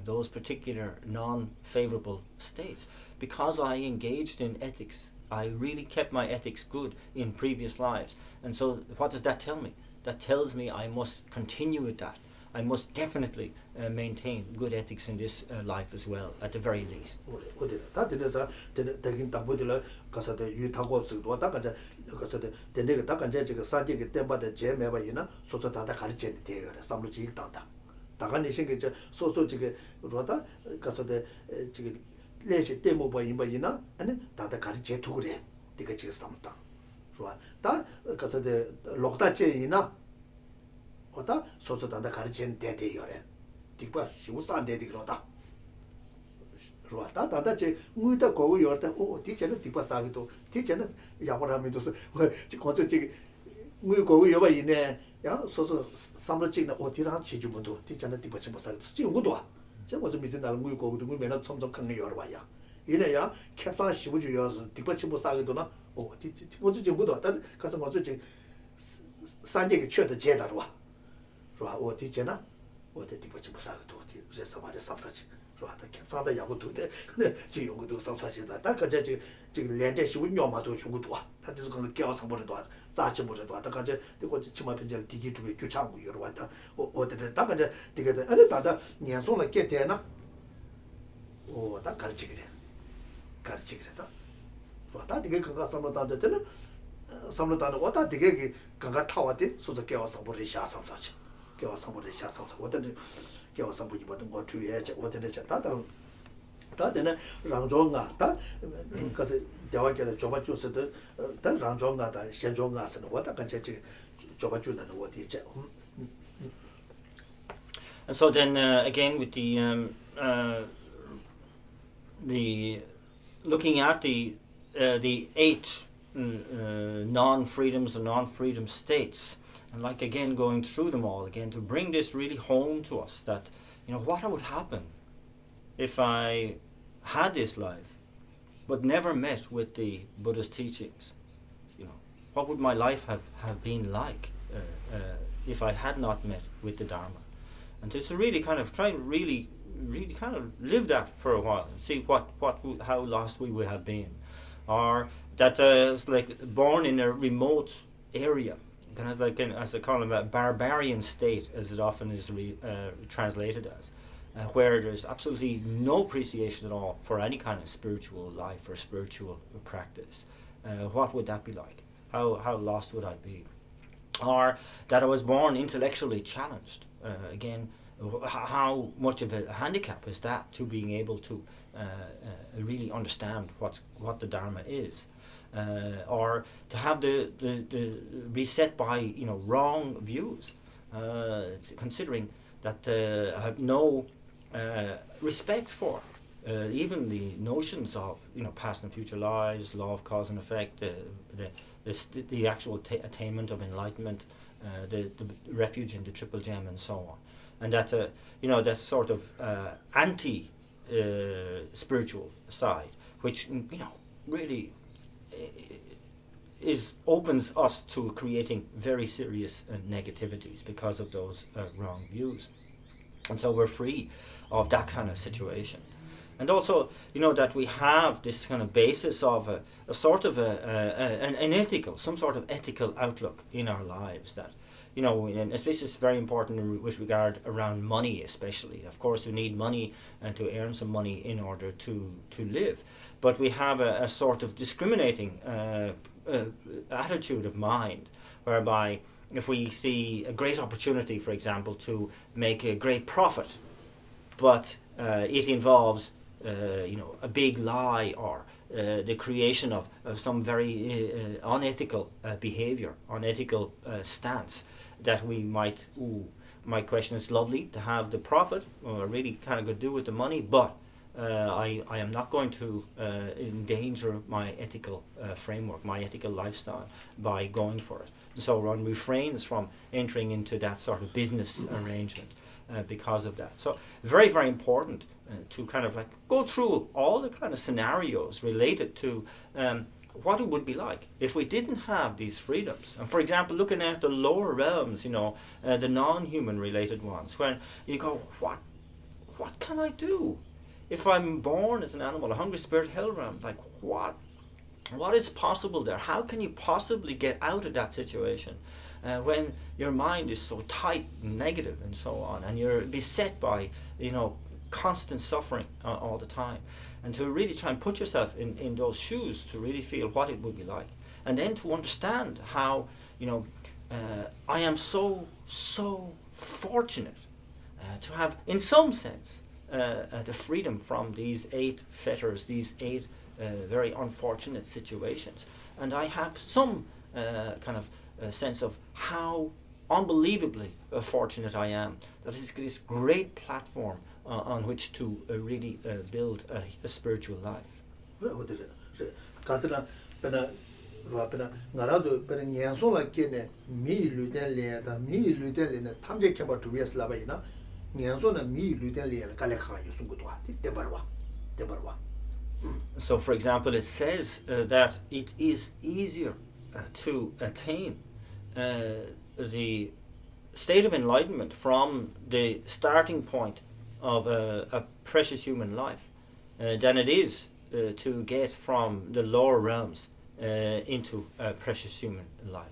those particular non-favorable states? Because I engaged in ethics. I really kept my ethics good in previous lives. And so what does that tell me? That tells me I must continue with that. I must definitely maintain good ethics in this life as well, at the very least. 다 되면서 되긴 담보들 가서도 유타고 쓰고 다 가자 가서도 되는 다 간제 저거 산지게 땜바데 제매바이나 소소다다 가르치는 데가 삼루지 있다다. 다간이 생기죠. 소소 저게 로다 가서도 저게 레시 데모 바이나 아니 다다 가르치 두 그래. 네가 지금 삼다. 좋아. 다 가서도 록다제이나 어다 소소다다 가르치는 데데요래. 뒷바 시우산 데데 그러다. 로다 다다제 무이다 고고 요르다 오 디체는 뒷바 사기도 디체는 야보라면도서 거저 무이 고고 여바 이네 야 소소 삼로직나 오디랑 지주문도 디체는 뒷바 좀 사기도 지용고도 제가 좀 미진다 무이 고고도 무이 매나 점점 강해 열어봐야 이네야 캡상 시부주 여서 뒷바 좀 사기도나 오 디체 어저 정보도 왔다 가서 어저 지금 산재게 쳐도 제다로 와 로아 오 디체나 어디 뒷바 좀 사기도 그래서 말에 삼사지 로아다 캡상다 야고도데 네 지금 용고도 삼사지다 다 가자 지금 렌데 시부 녀마도 중고도 와 다들 그거 깨어서 버려도 와 자치 버려도 와 다가자 되고 치마 편절 디기 두개 교창고 여러 왔다 어디를 다 가자 되게 아니 다다 년송을 깨대나 오다 가르치기래다 로아다 되게 그거 삼로다데 되는 삼로다는 오다 되게 그가 타와데 소소 깨어서 버리 샤삼사지 깨어서 버리 샤삼사 어디 깨어서 보지 못한 거 주의해 어디를 다다는 랑종아 다 그래서 대화계에 조바 주스도 다 랑종아 다 현종아스는 뭐다 간제 조바 주는 어디 있지 And so then again with the looking at the 8 non-freedoms and non-freedom states, and like again going through them all again to bring this really home to us, that what would happen if I had this life but never met with the Buddha's teachings. What would my life have been like if I had not met with the Dharma? And to really kind of try and really kind of live that for a while and see how lost we would have been, or that it's like born in a remote area, kind of like as they call it, a barbarian state, as it often is translated as, where there's absolutely no appreciation at all for any kind of spiritual life or spiritual practice. What would that be like? How lost would I be? Or that I was born intellectually challenged. Again, how much of a handicap is that to being able to really understand what the Dharma is? Or to have the be set by wrong views, considering that I have no respect for even the notions of past and future lives, law of cause and effect, the actual attainment of enlightenment, the refuge in the triple gem, and so on, and that that sort of anti spiritual side, which really opens us to creating very serious negativities because of those wrong views. And so we're free of that kind of situation. And also, that we have this kind of basis of a sort of an ethical, some sort of ethical outlook in our lives that, and especially it's very important with regard around money especially. Of course, we need money and to earn some money in order to live. But we have a sort of discriminating attitude of mind, whereby if we see a great opportunity, for example, to make a great profit, but it involves a big lie or the creation of some very unethical behavior, unethical stance, that we might question. It's lovely to have the profit, or really kind of good do with the money, but I am not going to endanger my ethical framework, my ethical lifestyle, by going for it. And so one refrains from entering into that sort of business arrangement. because of that. So very, very important to kind of like go through all the kind of scenarios related to what it would be like if we didn't have these freedoms. And for example, looking at the lower realms, the non-human related ones, when you go, what can I do if I'm born as an animal, a hungry spirit hell realm? Like what is possible there? How can you possibly get out of that situation when your mind is so tight and negative and so on, and you're beset by constant suffering all the time? And to really try and put yourself in those shoes to really feel what it would be like, and then to understand how I am so fortunate to have, in some sense, the freedom from these 8 fetters, these 8 very unfortunate situations. And I have some kind of sense of how unbelievably fortunate I am that it's this great platform on which to really build a spiritual life. So, for example, it says that it is easier to attain the state of enlightenment from the starting point of a precious human life than it is to get from the lower realms into a precious human life.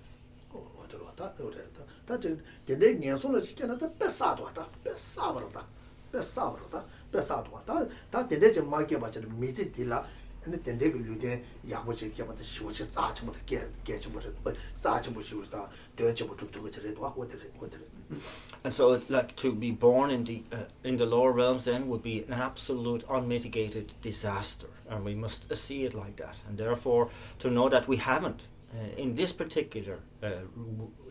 And so, like, to be born in the lower realms then would be an absolute unmitigated disaster, and we must see it like that. And therefore, to know that we haven't in this particular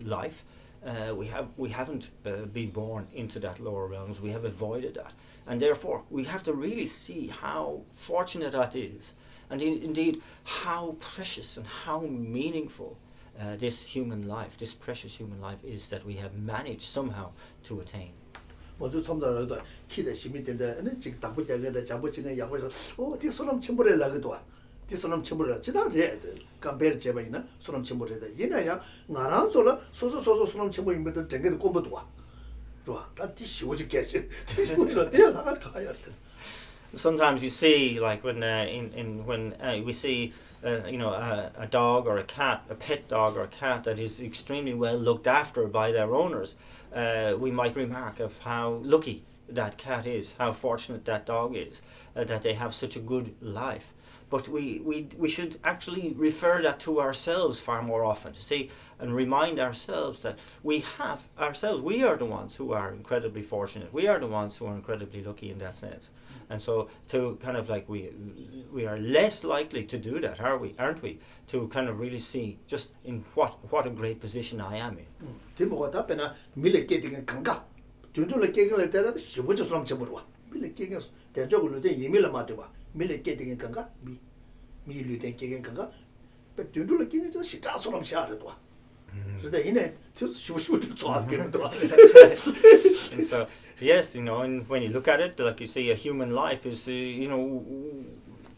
life, we haven't been born into that lower realms. We have avoided that, and therefore we have to really see how fortunate that is, and indeed how precious and how meaningful this human life, this precious human life, is that we have managed somehow to attain. Sometimes you see, like when we see a dog or a cat, a pet dog or a cat that is extremely well looked after by their owners, we might remark of how lucky that cat is, how fortunate that dog is, that they have such a good life. But we should actually refer that to ourselves far more often, to see and remind ourselves that we are the ones who are incredibly fortunate. We are the ones who are incredibly lucky in that sense. And so to kind of like we are less likely to do that, aren't we? To kind of really see just in what a great position I am in. And so, yes, and when you look at it, like you see, a human life is,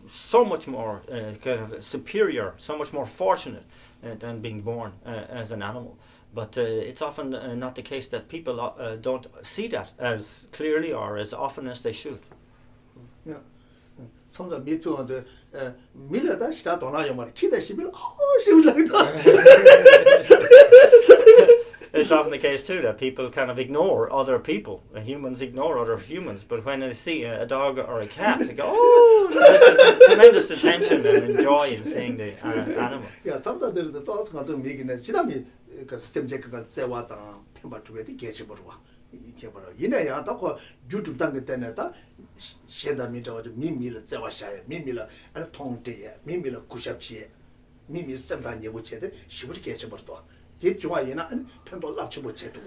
so much more kind of superior, so much more fortunate than being born as an animal. But it's often not the case that people don't see that as clearly or as often as they should. Yeah. It's often the case too that people kind of ignore other people. Humans ignore other humans, but when they see a dog or a cat, they go, "Oh!" There's tremendous attention and joy in seeing the animal. Yeah, sometimes there's the thoughts of making a chidami because subject got sewata pemba to get getchibura. Yinaya tako YouTube dangeteneta shenda mita mimila zewashaya mimila and tongte mimila kushapchi mimi semda nebuchede she would get about get joyina and pendo lapchibo chetu.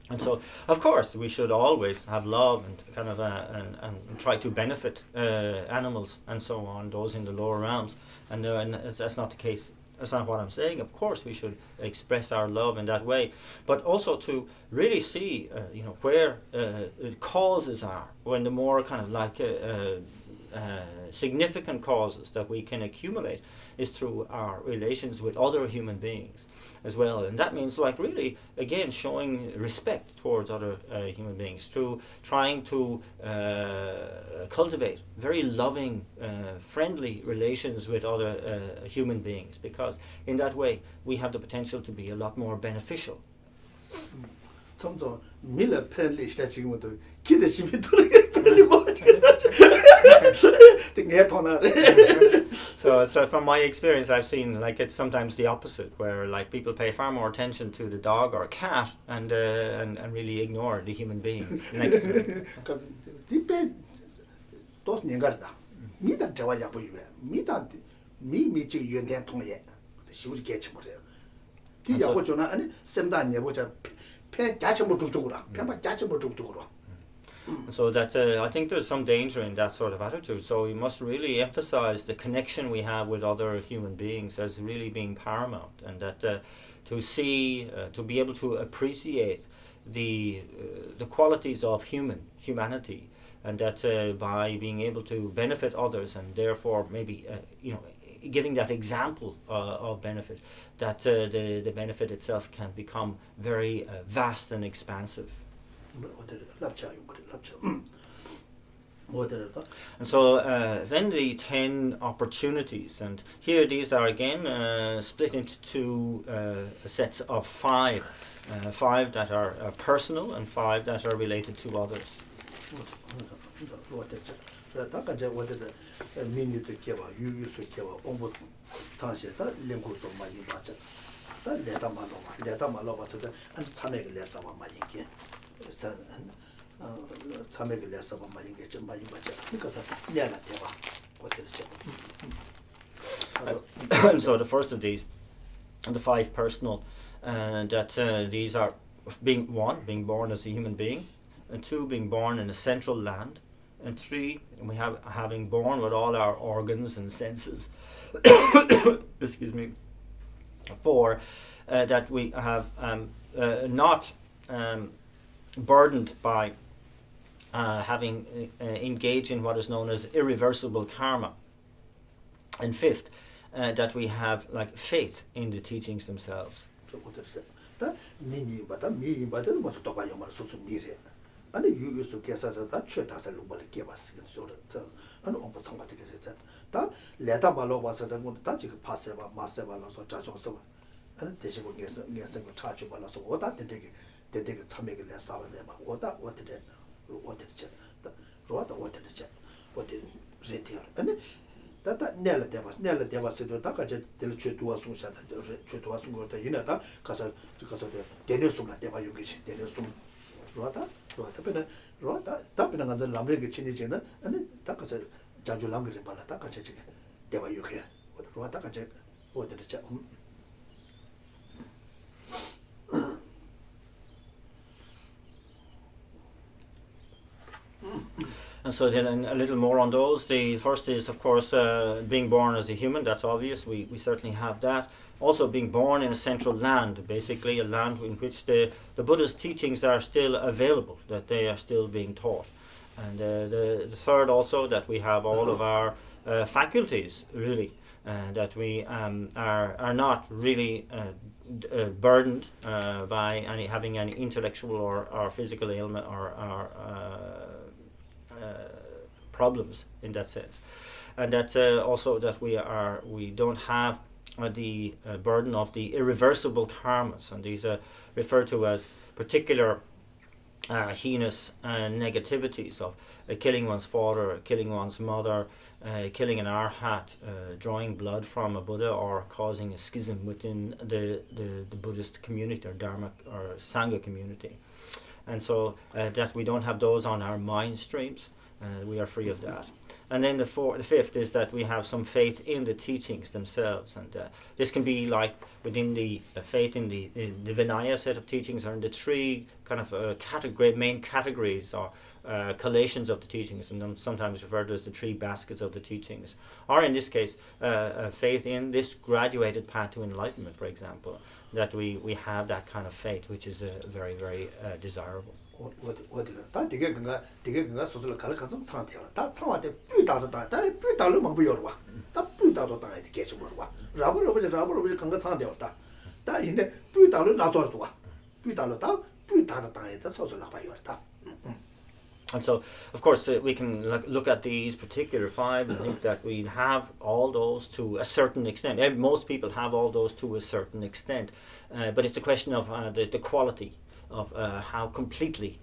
And so, of course, we should always have love and kind of and try to benefit animals and so on, those in the lower realms. And that's not the case That's not what I'm saying. Of course, we should express our love in that way, but also to really see, where the causes are, when the more kind of like significant causes that we can accumulate is through our relations with other human beings as well. And that means like really again showing respect towards other human beings, through trying to cultivate very loving friendly relations with other human beings, because in that way we have the potential to be a lot more beneficial. 점점 밀어 프렌들리 시대지금도 기대심이 들게 빨리 뭐지 되게 돈아래. So from my experience, I've seen like it's sometimes the opposite, where like people pay far more attention to the dog or cat and really ignore the human beings next to them. Because 디페 또 년가다. 미다 저와야 보이베. 미다 미미지 연된 통에 시우지 개치 못해요. 디야고 전화 아니 셈다 녀보자 폐 자체못 죽도그라. 폐마 자체못 죽도그라. So that I think there's some danger in that sort of attitude. So we must really emphasize the connection we have with other human beings as really being paramount, and that to see, to be able to appreciate the qualities of humanity, and that by being able to benefit others, and therefore maybe giving that example of benefit, that the benefit itself can become very vast and expansive. And so then the 10 opportunities, and here these are again split into two sets of 5. 5 that are personal and 5 that are related to others. And so the first of these, the 5 personal, that these are being born as a human being, and 2, being born in a central land, and 3, we have having born with all our organs and senses. Excuse me. 4, that we have not burdened by having engaged in what is known as irreversible karma. And 5th, that we have like faith in the teachings themselves. 아니 유유스 계산서 다 최다서 로벌 개봤으면 소르다 아니 엄청 상관되게 다 레다 말로 와서는 다 지금 파세바 마세바로서 자정서 아니 대시고 녀석 거 차주 발라서 오다 되게 참여게 내사바네 막 오다 어떻게 다 로다 어떻게 레티어 아니 다다 내려 대바스도 다 같이 될 최도와 송샤다 최도와 송거다 이나다 가서 데네숨라 대바 용기시 데네숨 로다 답변은 간절 남에게 친해지는 아니 딱 가서 자주 남기를 발라 딱 같이 대바 요게 로다 같이 어디를 And so then a little more on those. The first is, of course, being born as a human. That's obvious. We certainly have that. Also being born in a central land, basically a land in which the Buddha's teachings are still available, that they are still being taught. And the third also, that we have all of our faculties, really, that we are not really burdened by having any intellectual or physical ailment or problems in that sense. And that also that we don't have the burden of the irreversible karmas, and these are referred to as particular heinous negativities of killing one's father, killing one's mother, killing an arhat, drawing blood from a Buddha, or causing a schism within the Buddhist community or Dharma or Sangha community. And so that we don't have those on our mind streams, we are free of that. And then the 5th is that we have some faith in the teachings themselves, and this can be like within the faith in the Vinaya set of teachings, or in the 3 kind of main categories or collations of the teachings, and sometimes referred to as the three baskets of the teachings, or in this case, faith in this graduated path to enlightenment, for example, that we have that kind of faith, which is very, very desirable. 다 되게 그가 소소를 가르쳐서 상태요. 다 상황에 삐다도 다 삐다로 막 보여와. 다 삐다도 다 이렇게 계속 보여와. 라버로 건가 상태였다. 다 이제 삐다로 나서도 와. 삐다로 다 삐다도 다 이제 소소를 봐요다. And so, of course, we can look at these particular five and think that we have all those to a certain extent. Most people have all those to a certain extent, but it's a question of the quality of how completely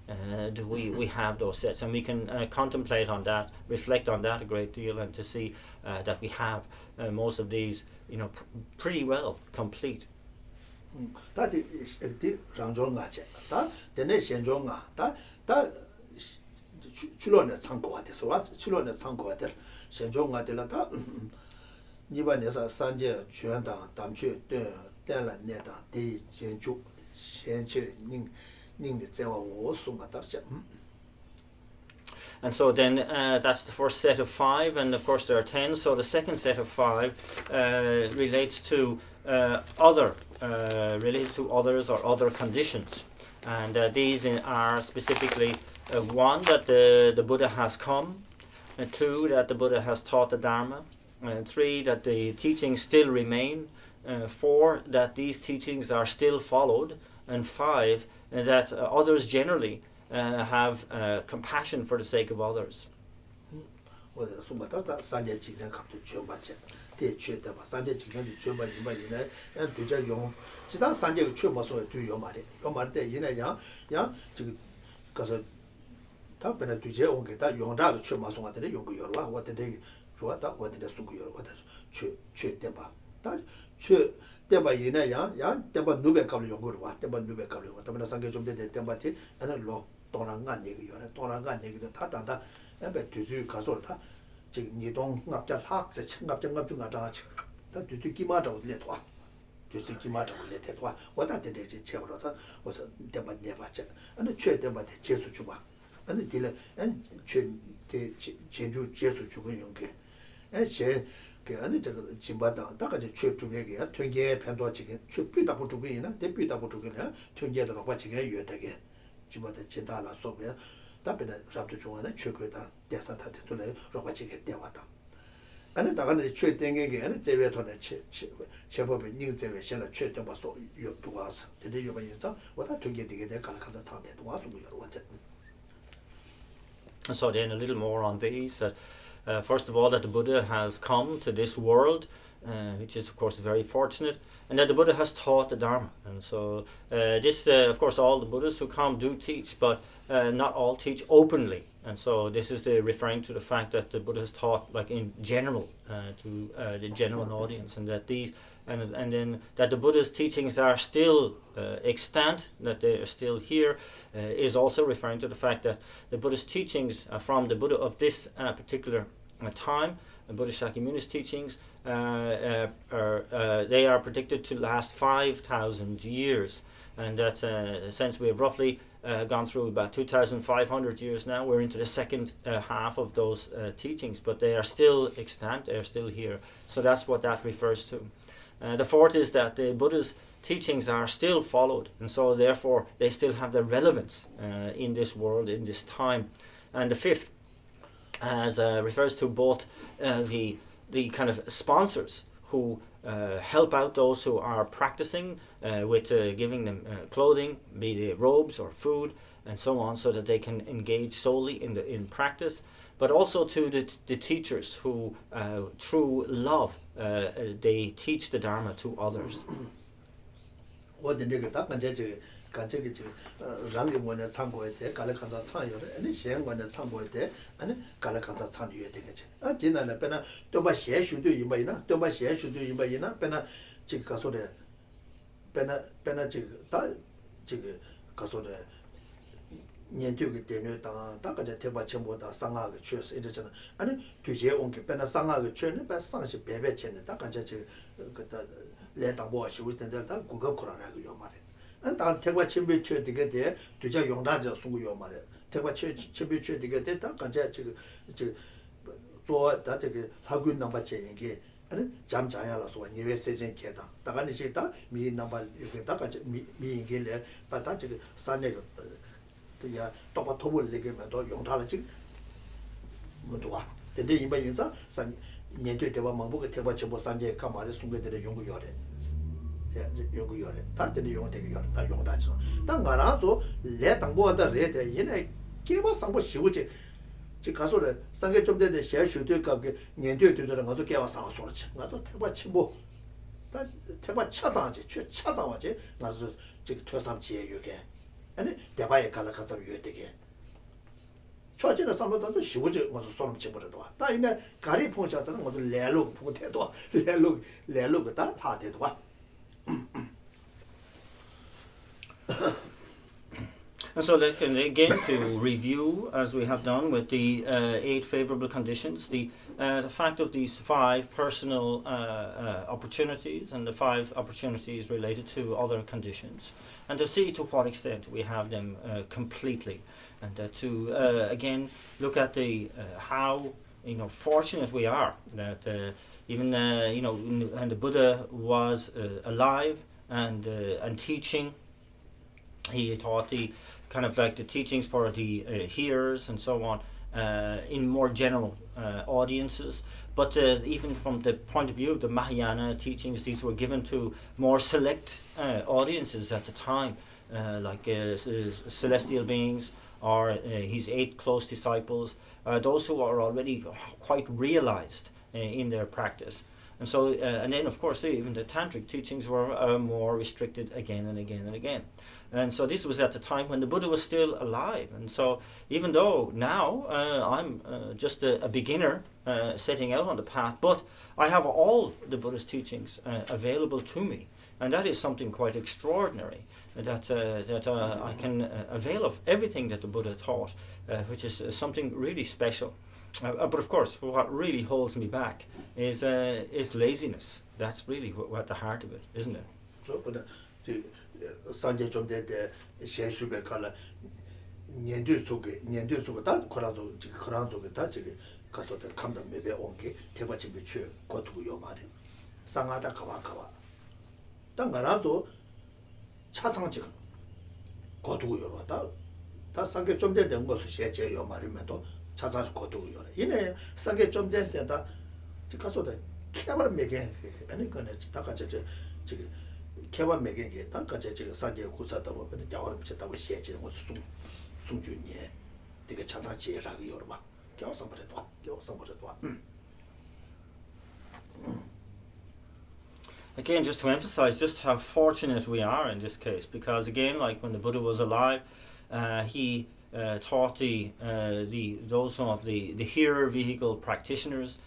do we have those sets, and we can contemplate on that, reflect on that a great deal, and to see that we have most of these, pretty well complete. 다 랑종가체 다 되네 현종가 다 출론에 참고가 돼서 와 출론에 참고가 될 현종가 될다 이번에서 산제 주연당 담취 때라 내다 대 전주 현실 닝의 제와 오송가 다르지. And so then that's the first set of five, and of course there are 10. So the second set of five relates to others or other conditions, and these are specifically one, that the Buddha has come, and two, that the Buddha has taught the Dharma, and three, that the teachings still remain, four, that these teachings are still followed, and five, that others generally have compassion for the sake of others. temba yina yang temba nube kabli yongor wa temba nube kabli wa tamna sangge jomde de temba ti ana lo tonanga ne gi yore tonanga ne gi ta ta da embe tuzu kaso ta ji ni dong ngap ja hak se ngap ja ngap ju nga ta ta tuzu ki ma da le to tuzu ki ma da le te to wa ta de ji che ro sa wo sa temba ne ba cha ana che temba de je su chu ba ana dile an che de je ju je su chu gun yong ge che 그 안에 저 진바다 다가지 최주게게 통계 편도 지금 최비다 부족이나 대비다 부족이나 통계도 같이 유효되게 진바다 진다라 소베 답변에 잡도 중간에 최고다 대사다 되돌래 로바지게 되었다. 안에 다가는 최땡게게 안에 제외톤에 제법의 닝제외 현의 최등 봐서 요도와서 근데 요번에서 뭐다 통계되게 될 가능성이 상대도 와서 여러 원제. So then a little more on these. First of all, that the Buddha has come to this world, which is of course very fortunate, and that the Buddha has taught the Dharma. And so of course, all the Buddhas who come do teach, but not all teach openly. And so this is referring to the fact that the Buddha has taught, like in general, to the general audience, and that and then that the Buddha's teachings are still extant, that they are still here, is also referring to the fact that the Buddha's teachings from the Buddha of this particular time, the Buddha Shakyamuni's teachings, they are predicted to last 5,000 years, and that since we have roughly gone through about 2,500 years now, we're into the second half of those teachings, but they are still extant, they are still here. So that's what that refers to. The fourth is that the Buddha's teachings are still followed, and so therefore they still have their relevance in this world, in this time. And the fifth refers to both the kind of sponsors who help out those who are practicing with giving them clothing, be they robes or food, and so on, so that they can engage solely in practice, but also to the teachers who, through love, they teach the Dharma to others. 랑경원에 참고할 때 갈라칸사 참여를 아니 시행관에 참고할 때 아니 갈라칸사 참여해야 되겠지. 아 지난에 배나 또바 시에슈도 이마이나 또바 시에슈도 이마이나 배나 지금 가서래 배나 지금 다 지금 가서래 년도기 때문에 다가자 대바 전부다 상하게 취해서 이러잖아. 아니 뒤에 온게 배나 상하게 취는 배 상시 배배 체는 다가자 지금 그다 레당보 시고 때들 다 국가 코로나라고 요 말이야. 안 대과 침배 쳐되게 돼 뒤자 용다저 수고요 말이야. 대과 최비추 되게 됐다 간자 지금 다 되게 학군 넘버제 이게 아니 잠자야라서 예외 세진 계다 다가니 시다 미 넘버 이게 다 간자 미 이게래 바다 지금 산내가 야 또바 토벌 얘기면 또 용타를 지금 뭐도 와 근데 이번 인사 산 년도 대와 망보가 대과 전부 산제 가마를 숨게들의 연구 요래 연구 요래 다들 용 되게 요래 다 용다죠 딱 말아서 내 당보다 레데 얘네 개바 상보 시우지 지 가서래 상계 좀 되는데 셰슈도 가게 년도 되더라 가서 개와 상어 소리지 가서 대과 침보 다 대과 차상지 최 차상하지 가서 지금 퇴삼지에 요게 아니 대바에 가서 요되게 초진의 상보다도 시우지 가서 소름 치버려도 와 다이네 가리 봉자서는 모두 레로 봉태도 레로가 하대도 와 And so again, to review, as we have done with the 8 favourable conditions, the fact of these 5 personal opportunities and the 5 opportunities related to other conditions, and to see to what extent we have them completely, and to again look at the how fortunate we are that even when the Buddha was alive and teaching, he taught the kind of like the teachings for the hearers and so on in more general audiences, but even from the point of view of the Mahayana teachings, these were given to more select audiences at the time, like celestial beings or his 8 close disciples, those who are already quite realized in their practice. And so, and then of course even the tantric teachings were more restricted again and again and again. And so this was at the time when the Buddha was still alive. And so even though now I'm just a beginner setting out on the path, but I have all the Buddha's teachings available to me. And that is something quite extraordinary, that I can avail of everything that the Buddha taught, which is something really special. But of course, what really holds me back is laziness. That's really what the heart of it, isn't it? 산제 좀 되때 셰슈베 칼라 년도 속에 다 코라서 지금 그런 속에 다 지금 가서 감다 매배 온게 대바치 비추 고투요 말이 상하다 가봐 딱 말아서 차상 지금 고투요 왔다 다 상계 좀 되는 것을 셰제요 말이면도 차상 고투요 이네 상계 좀 된다 지금 가서 개발 매게 아니 그네 다 같이 지금 개발 매개게 단까지 지금 산재 구사다 보면 자원 붙였다고 시해지는 것을 숨준예 되게 차사지라고 여러봐 겨워서 버려도 Again, just to emphasize just how fortunate we are in this case, because again, like when the Buddha was alive, he taught those of the hearer vehicle practitioners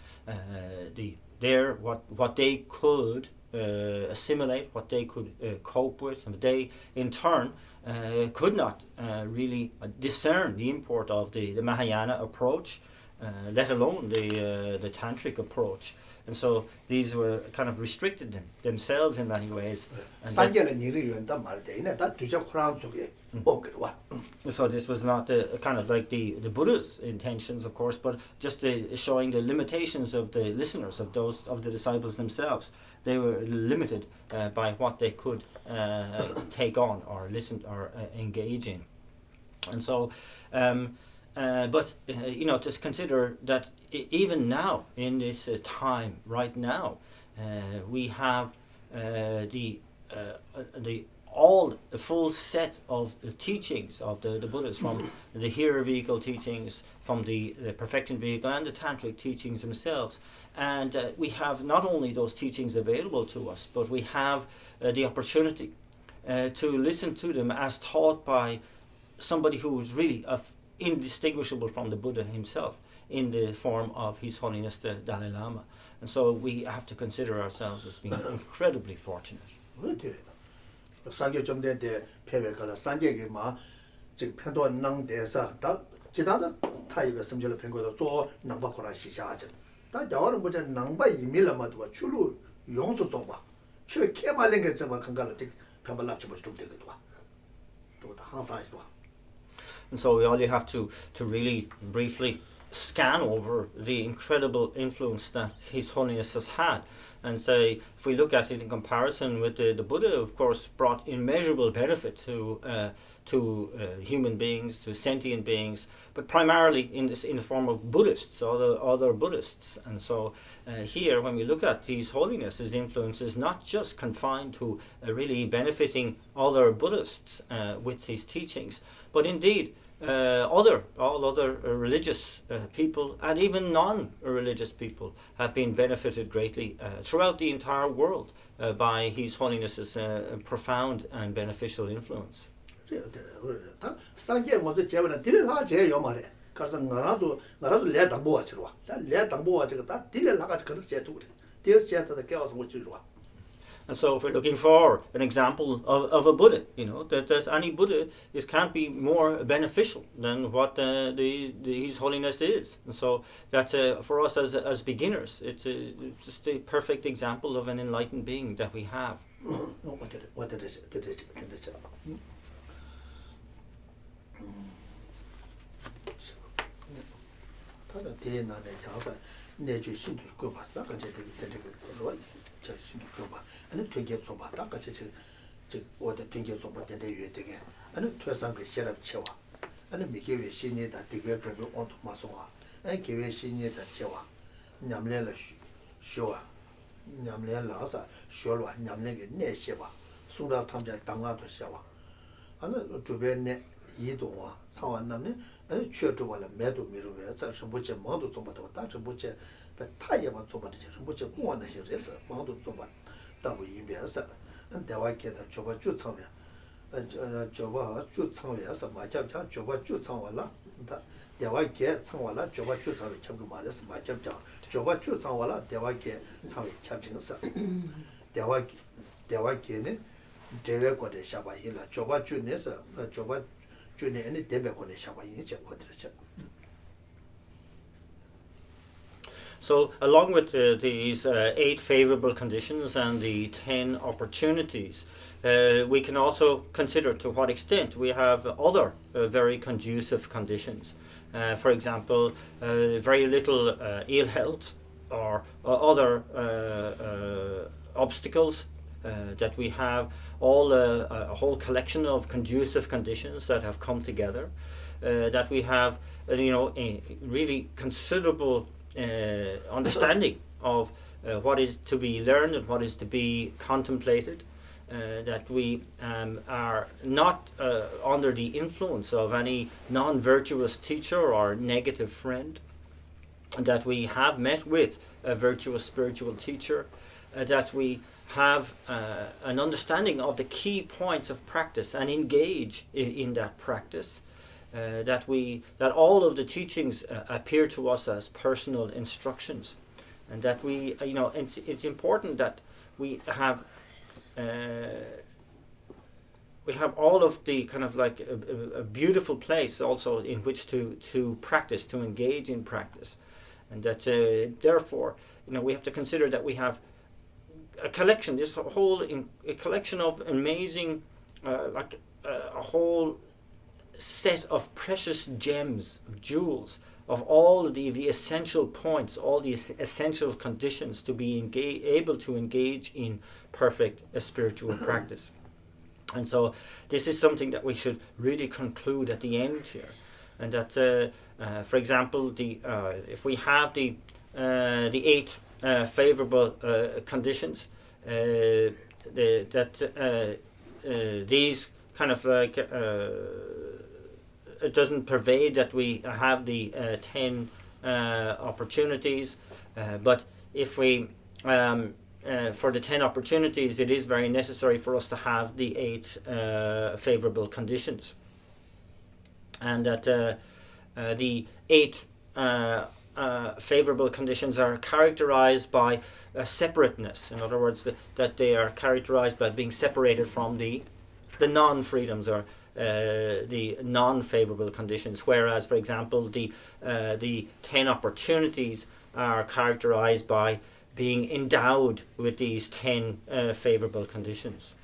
what they could assimilate, what they could cope with, and they in turn could not really discern the import of the Mahayana approach, let alone the tantric approach. And so these were kind of restricted themselves in many ways. So this was not kind of like the Buddha's intentions, of course, but just showing the limitations of the listeners, of the disciples themselves. They were limited by what they could take on or listen or engage in. And so but just consider that even now, in this time, right now, we have the full set of the teachings of the Buddhas, from the hearer vehicle teachings, from the perfection vehicle, and the tantric teachings themselves. And we have not only those teachings available to us, but we have the opportunity to listen to them as taught by somebody who is really indistinguishable from the Buddha himself, in the form of His Holiness the Dalai Lama. And so we have to consider ourselves as being incredibly fortunate. 상계 좀 된데 패배가라 상계게 막 지금 편도 능대사 다 지나다 타입의 섬절을 편거도 조 능바코라 시샤하죠. 다 자원은 뭐지 능바 이밀라마도 출루 용수 좀 봐. 최 개말린 게 좀 건가를 지 편발납치 좀 되거든 와. 또다 항상 있어. And so we only have to really briefly scan over the incredible influence that His Holiness has had, and say, if we look at it in comparison with the Buddha, of course, brought immeasurable benefit to human beings, to sentient beings, but primarily in the form of Buddhists, other Buddhists. And so here, when we look at His Holiness's influence, is not just confined to really benefiting other Buddhists with his teachings, but indeed all other religious people and even non-religious people have been benefited greatly throughout the entire world by His Holiness's profound and beneficial influence. 상계 먼저 제번에 딜을 제일 요말해. 그래서 나라도 내 당보와 치러와. 내 당보와 저거 다 딜을 나가지 그래서 제도 그래. 딜을 제한테 깨워서 못 치러와. And so if we're looking for an example of a Buddha, that any Buddha can't be more beneficial than what His Holiness is. And so that for us as beginners, it's just a perfect example of an enlightened being that we have. What did it? 다다 대나네 장사 내주 신도 그 봤다 같이 되게 그거 저 신도 그 봐. 아니 되게 좀 봤다 같이 저 어디 되게 좀 봤는데 왜 되게 아니 퇴상 그 시럽 채워. 아니 미개의 신이다 되게 좀 온도 마소와. 아니 개의 신이다 채워. 냠래라 쇼와. 냠래라서 쇼와 냠래게 내셔봐. 수랍 탐자 당가도 셔와. 아니 주변에 이동와 상황 남네 아니 최저발에 매도 미루에 자신 못제 모두 좀 받아 다저 못제 타예만 좀 받지 못제 공원에 해서 모두 좀 받. 다고 이면서 대화께다 저바 주창면 저바 주창면에서 맞잡자 저바 주창와라 대화께 창와라 저바 주창을 참고 말해서 맞잡자 저바 주창와라 대화께 창을 잡진서 대화께는 대외과대 샤바이라 저바 주내서 저바 주내는 대외과대 샤바이 적거든요. So, along with these 8 favorable conditions and the 10 opportunities, we can also consider to what extent we have other very conducive conditions. For example, very little ill health or other obstacles that we have, a whole collection of conducive conditions that have come together, that we have, a really considerable understanding of what is to be learned and what is to be contemplated, that we are not under the influence of any non-virtuous teacher or negative friend, that we have met with a virtuous spiritual teacher, that we have an understanding of the key points of practice and engage in that practice. That all of the teachings appear to us as personal instructions, and that it's important that we have all of the kind of like a beautiful place also in which to practice, to engage in practice, and that therefore we have to consider that we have a collection, a collection of amazing a whole set of precious gems, of jewels, of all the essential points, all the essential conditions to be able to engage in perfect spiritual practice. And so this is something that we should really conclude at the end here, and that for example if we have the 8 favorable conditions, these kind of like it doesn't pervade that we have the 10 opportunities, but if we for the 10 opportunities, it is very necessary for us to have the 8 favorable conditions, and that the 8 favorable conditions are characterized by separateness. In other words, that they are characterized by being separated from the non-freedoms or the non-favorable conditions, whereas, for example, the 10 opportunities are characterized by being endowed with these 10 favorable conditions.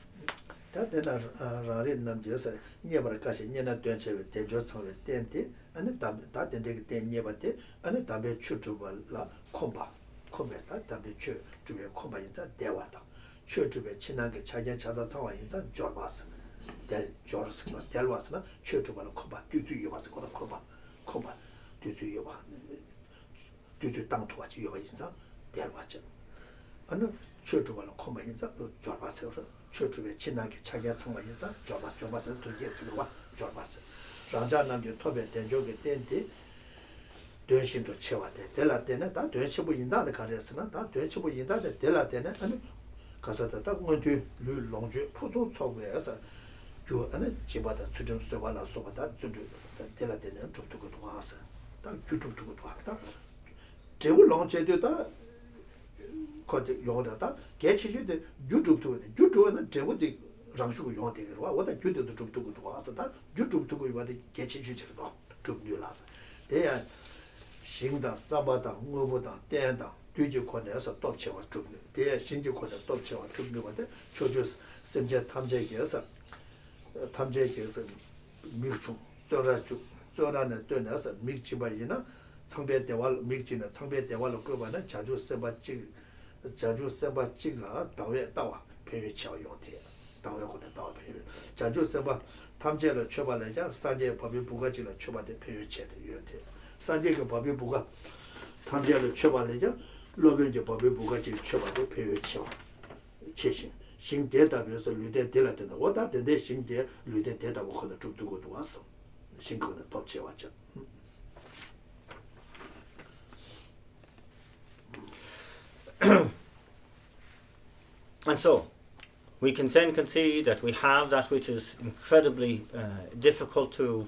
다 되나 라리 남제서 녀버까지 녀나 된체에 대조 청에 된데 아니 다 된데 된 녀버데 아니 담배 추주발라 콤베다 담배 추 주에 콤바 인자 대와다 추 주에 친하게 자기 찾아 상황 인자 줘봤어 될 줘스나 될와스나 추 주발라 콤바 뒤주여 봐서 거라 콤바 뒤주여 봐 뒤주 땅토가지 여 인자 될와죠 아니 추 주발라 콤바 인자 줘봤어 최초에 지나게 자기가 청와에서 줘봤어 두개스가 줘봤어 라자남도 토베 된적에 된디 된신도 채와대 될라 때는 다 된시부 인다데 가르스나 다 된시부 인다데 될라 때는 아니 가서다 딱 먼저 르롱주 푸소 초베에서 주 안에 집바다 수준 수발라 소바다 주주 될라 때는 좀두고 도와서 딱 주주두고 도와다 제부 롱제도다 거기 요다다 개치주데 유튜브도 유튜브는 제부디 장수고 용되게 와 와다 주도도 좀 두고 와서다 유튜브도 이와데 개치주지도 좀 뉴라서 대야 신다 사바다 뭐보다 대다 뒤지 권에서 덮쳐와 좀 대야 신지 권에 덮쳐와 좀 뉴와데 초조스 심제 탐제기에서 밀중 저라는 되어서 밀지바이나 청배 대활 밀지나 청배 대활로 그거는 자주 세바직라 당외 다와 배회 치료 용태 당외 권에 다와 배회 자주 세바 탐제를 처벌하자 산제 법이 부과지를 처벌대 배회 체대 용태 산제의 법이 부과 탐제를 처벌하자 로변제 법이 부과지를 처벌대 배회 치료 최신 신대답에서 류대 될라든다 오다 된대 신대 류대 대답 거는 좀 두고도 왔어 신거는 덮쳐 왔죠. And so, we can then see that we have that which is incredibly difficult to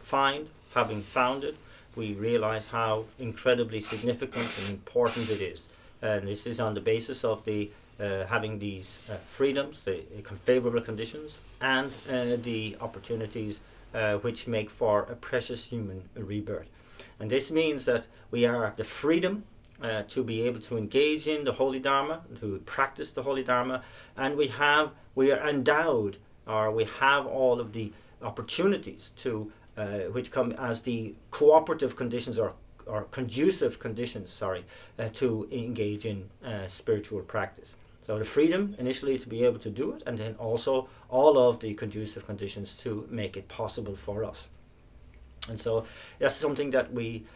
find. Having found it, we realize how incredibly significant and important it is. And this is on the basis of the having these freedoms, the favorable conditions, and the opportunities which make for a precious human rebirth. And this means that we are the freedom to be able to engage in the Holy Dharma, to practice the Holy Dharma, and we are endowed, or we have all of the opportunities to which come as the cooperative conditions or conducive conditions, to engage in spiritual practice. So the freedom initially to be able to do it, and then also all of the conducive conditions to make it possible for us. And so that's something that we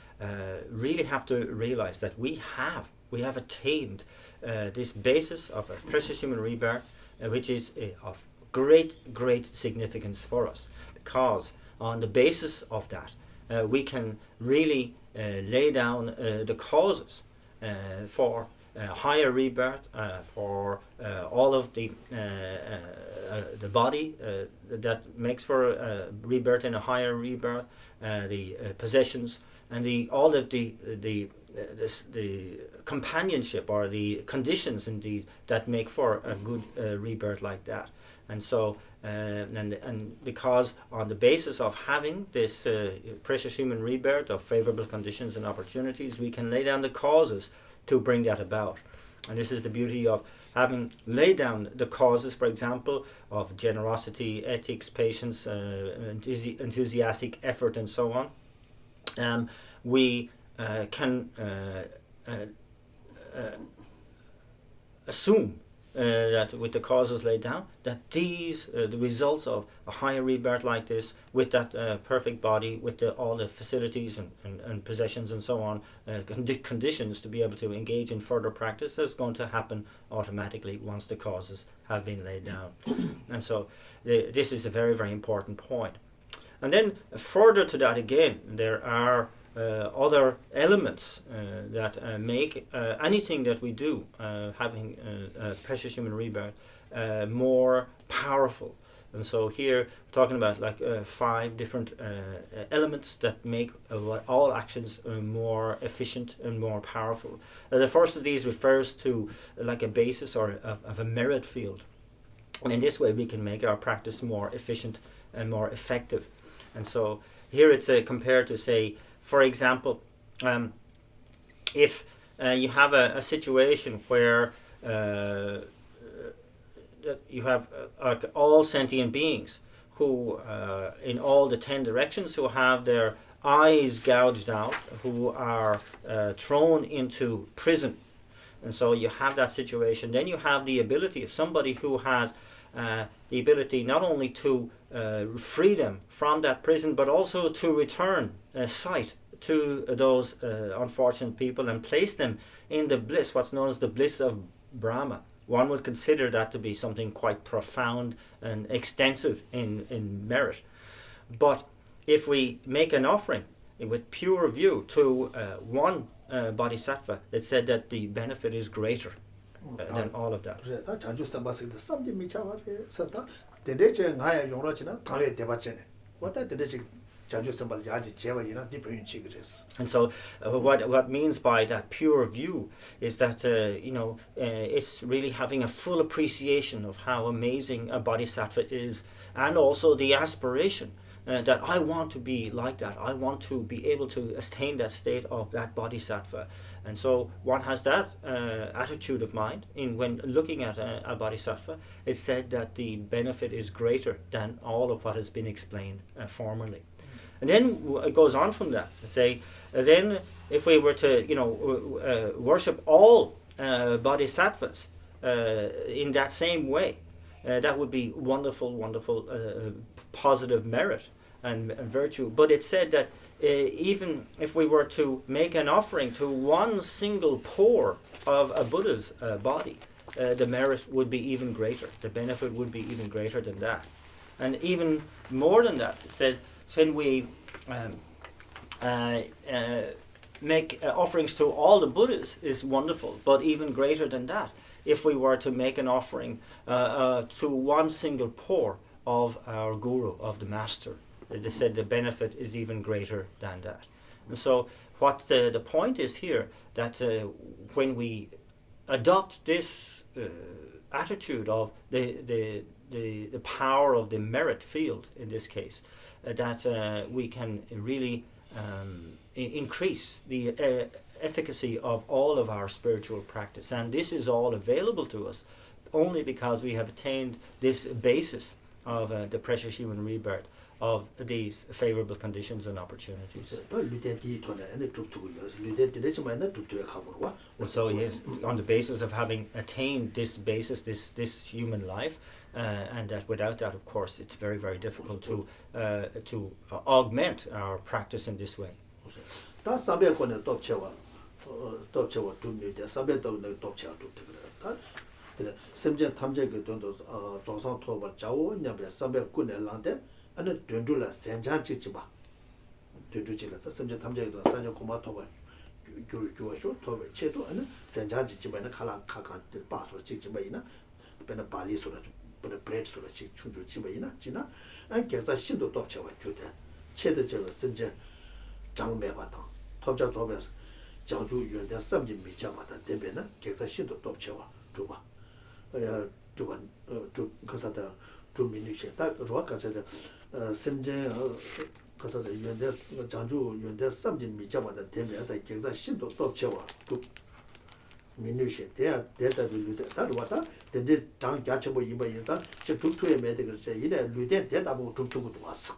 really have to realize, that we have attained this basis of a precious human rebirth, which is of great significance for us, because on the basis of that we can really lay down the causes for higher rebirth, for all of the body that makes for rebirth in a higher rebirth, the possessions, and all of the companionship, or the conditions indeed that make for a good rebirth like that. And so, and because on the basis of having this precious human rebirth of favorable conditions and opportunities, we can lay down the causes to bring that about. And this is the beauty of having laid down the causes, for example, of generosity, ethics, patience, enthusiastic effort, and so on. We can assume that with the causes laid down, that these the results of a higher rebirth like this, with that perfect body, with all the facilities and possessions and so on, conditions to be able to engage in further practice, is going to happen automatically once the causes have been laid down. And so this is a very important point. And then further to that again, there are other elements that make anything that we do, having precious human rebirth, more powerful. And so here we're talking about like 5 different elements that make all actions more efficient and more powerful. The first of these refers to like a basis or of a merit field, and in this way we can make our practice more efficient and more effective. And so here it's compared to, say, for example, if you have a situation where you have all sentient beings who, in all the 10 directions, who have their eyes gouged out, who are thrown into prison. And so you have that situation. Then you have the ability of somebody who has the ability not only to free them from that prison, but also to return sight to those unfortunate people and place them in the bliss, what's known as the bliss of Brahma. One would consider that to be something quite profound and extensive in merit. But if we make an offering with pure view to one bodhisattva, it said that the benefit is greater than all of that. 다 장주 삼바스도 삼지 미차와레 서다 데데체 나야 용로치나 당에 대바체네 왔다 데데체 장주 삼발 야지 제와이나 디프인치 그랬어. And so what means by that pure view is that it's really having a full appreciation of how amazing a bodhisattva is, and also the aspiration that I want to be like that. I want to be able to attain that state of that bodhisattva. And so one has that attitude of mind when looking at a bodhisattva. It's said that the benefit is greater than all of what has been explained formerly. And then it goes on from that to say, then if we were to worship all bodhisattvas in that same way, that would be wonderful, positive merit and virtue. But it said that even if we were to make an offering to one single pore of a Buddha's body, the merit would be even greater. The benefit would be even greater than that. And even more than that, it said, when we make offerings to all the Buddhas is wonderful, but even greater than that, if we were to make an offering to one single pore of our guru, of the master, they said the benefit is even greater than that. And so what the point is here, that when we adopt this attitude of the power of the merit field in this case, that we can really increase the efficacy of all of our spiritual practice. And this is all available to us only because we have attained this basis of the precious human rebirth, of these favorable conditions and opportunities. And so yes, on the basis of having attained this basis, this human life, and that without that, of course, it's very, very difficult to augment our practice in this way. ane dundula senjan chichiba dunduchila samje tamjedo sanjo kuma toba gyur sho toba chedo ane senjan chichiba ane kala kakan de baso chichiba ina bena bali sura bena bread sura chunju chiba ina china an geksa shindo topchewa gyude chedo jewa samje jangme batang topcha zobes jangju yonde samje micha bata dembena geksa shindo topchewa juba juba kasada minushe 다 로아가 제가 심제 가서 연대 장주 연대 삼진 미자마다 되면서 계속 신도 덮쳐와 또 민ushe 대다 빌루데 다 로아다 근데 장 갸쳐보 이바 인자 저 중투에 매대 그렇지 이래 루데 대다 보고 중투고도 왔어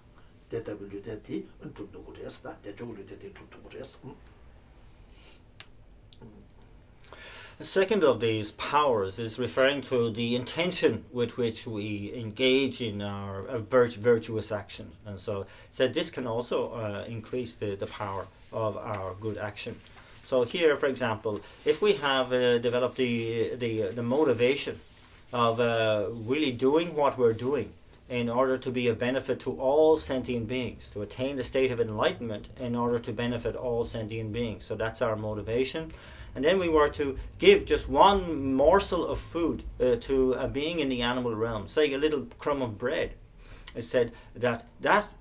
대다 빌루데티 중투고 그랬다 대쪽으로 대대 중투고 그랬어. The second of these powers is referring to the intention with which we engage in our virtuous action. And so this can also increase the power of our good action. So here, for example, if we have developed the motivation of really doing what we're doing in order to be of benefit to all sentient beings, to attain the state of enlightenment in order to benefit all sentient beings. So that's our motivation. And then we were to give just one morsel of food to a being in the animal realm, say a little crumb of bread. It said that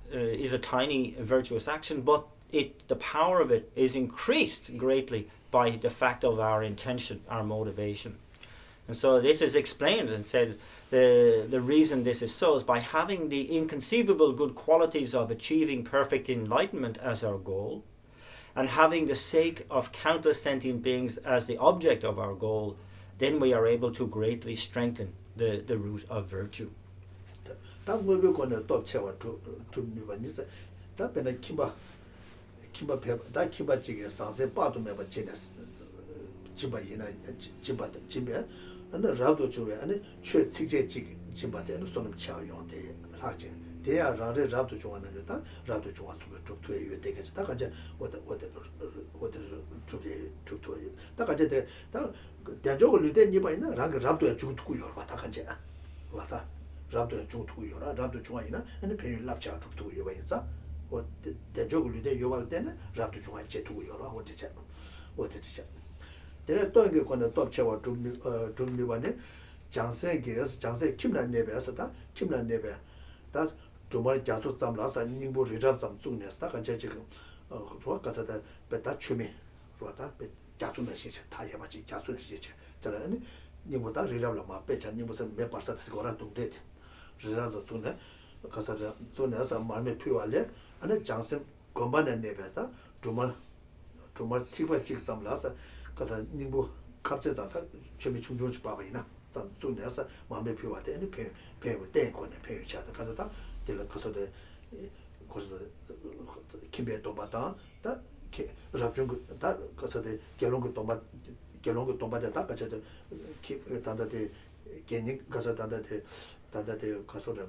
is a tiny virtuous action, but the power of it is increased greatly by the fact of our intention, our motivation. And so this is explained and said the reason this is so is by having the inconceivable good qualities of achieving perfect enlightenment as our goal, and having the sake of countless sentient beings as the object of our goal, then we are able to greatly strengthen the root of virtue. 다 뭐be 거는 또 채워 좀 니바니스 다 배는 김바 다 김바지게 상세 빠도 매바 지네스 지바이나 지바 안에 라도 주에 안에 최 직제지 지바데는 손을 채워 용대 하지 대야 라를 라도 좋아하는 다 라도 좋아 속에 쪽토에 되겠지 다 간제 어디 쪽에 쪽토에 다 간제 다 대적을 리대 니바이나 라가 라도에 죽고 요라 다 간제 와다 라도에 죽고 요라 라도 좋아이나 아니 배율 납자 죽고 요바이자 어 대적을 리대 요발 때는 라도 좋아 제두고 요라 어디지 대래 또 이게 거는 또 채워 좀 니바네 장세게스 장세 김난 네베스다 김난 네베 다 정말 자주 잠라서 닝보 리잡 잠 중네스다 간제 지금 좋아 가서다 배다 취미 좋아다 배 자주는 시체 다 해봐지 자주는 시체 저는 닝보다 리잡라 마 배찬 무슨 몇 발사 쓰고라 동대 리잡도 중네 가서다 존에서 마음에 피워알래 아니 장세 건반에 내배다 정말 티바 직 잠라서 가서 닝보 갑자기 잠다 취미 충분히 봐봐이나 잠 중네서 마음에 피워대 아니 배우 땡거네 배우 차다 가서다 딜러 가서도 거기서 김배 도바다 다 랍중 다 가서도 결론고 도바다 다 가서도 단다데 개님 가서 단다데 가서도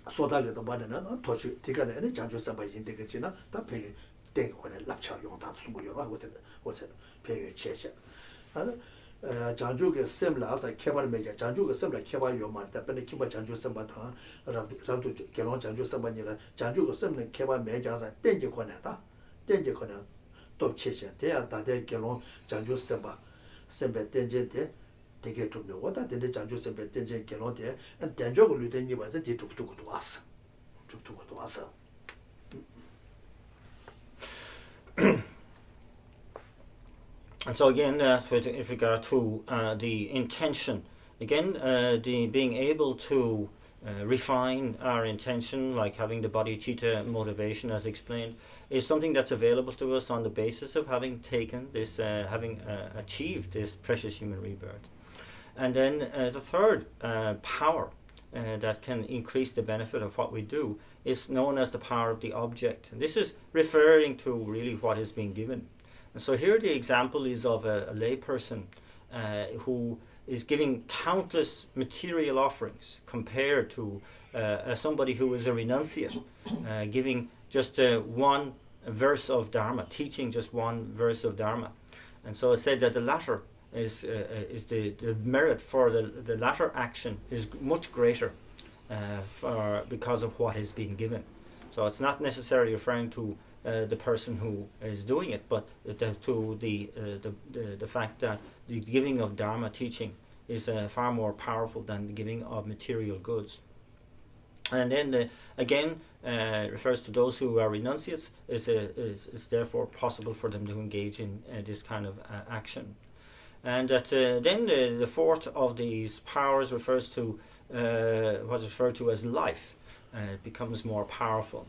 소다게 도바다는 도시 티가네 장주 삼바 인데겠지나 다 배 땡거네 랍차 용다 수고요 하거든 어제 배우 체체 장주게 셈라서 개발매게 장주게 셈라 개발 요만다 근데 기본 장주 셈바다 라도 결혼 장주 셈바니라 장주게 셈는 개발 매자서 땡지 권하다 땡지 권하 또 체체 대야 다대 결혼 장주 셈배 땡제데 되게 좀 요다 근데 장주 셈배 땡제 결혼데 땡적을 루데니 와서 뒤쪽도 왔어 쪽도 왔어 And so again, with regard to the intention, again, the being able to refine our intention, like having the bodhicitta motivation as explained, is something that's available to us on the basis of having taken this, having achieved this precious human rebirth. And then the third power that can increase the benefit of what we do is known as the power of the object. And this is referring to really what is being given. And so here the example is of a lay person who is giving countless material offerings compared to somebody who is a renunciate, giving just one verse of Dharma, teaching just one verse of Dharma. And so it said that the latter is the merit for the latter action is much greater because of what is being given. So it's not necessarily referring to the person who is doing it, but to the fact that the giving of Dharma teaching is far more powerful than the giving of material goods. And then again refers to those who are renunciates, is therefore possible for them to engage in this kind of action. And that then the fourth of these powers refers to what is referred to as life. It becomes more powerful.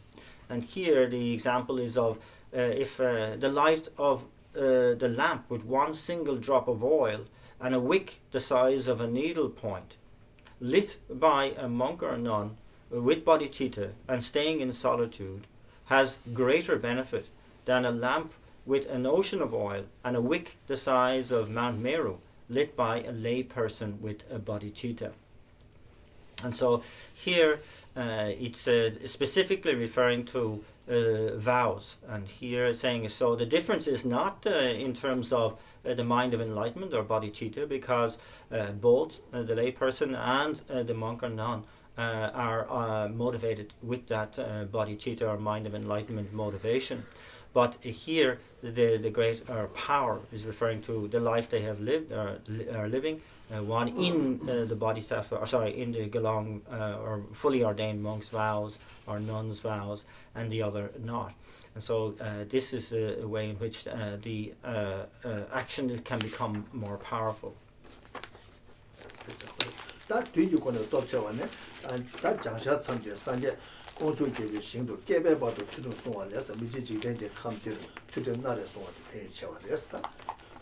And here the example is of if the light of the lamp with one single drop of oil and a wick the size of a needle point, lit by a monk or a nun with bodhicitta and staying in solitude, has greater benefit than a lamp with an ocean of oil and a wick the size of Mount Meru lit by a lay person with a bodhicitta. And so here it's specifically referring to vows, and here it's saying so the difference is not in terms of the mind of enlightenment or bodhicitta, because both the lay person and the monk or nun are motivated with that bodhicitta or mind of enlightenment motivation. But here the great power is referring to the life they have lived or are living, one in the bodhisattva, or sorry, in the Gelong or fully ordained monk's vows or nun's vows, and the other not. And so this is a way in which the action can become more powerful. That do you gonna talk to one and that Jansha Sanje Sanje also gave you sing to give about the children so unless a music then they come to children not as one to pay each other resta.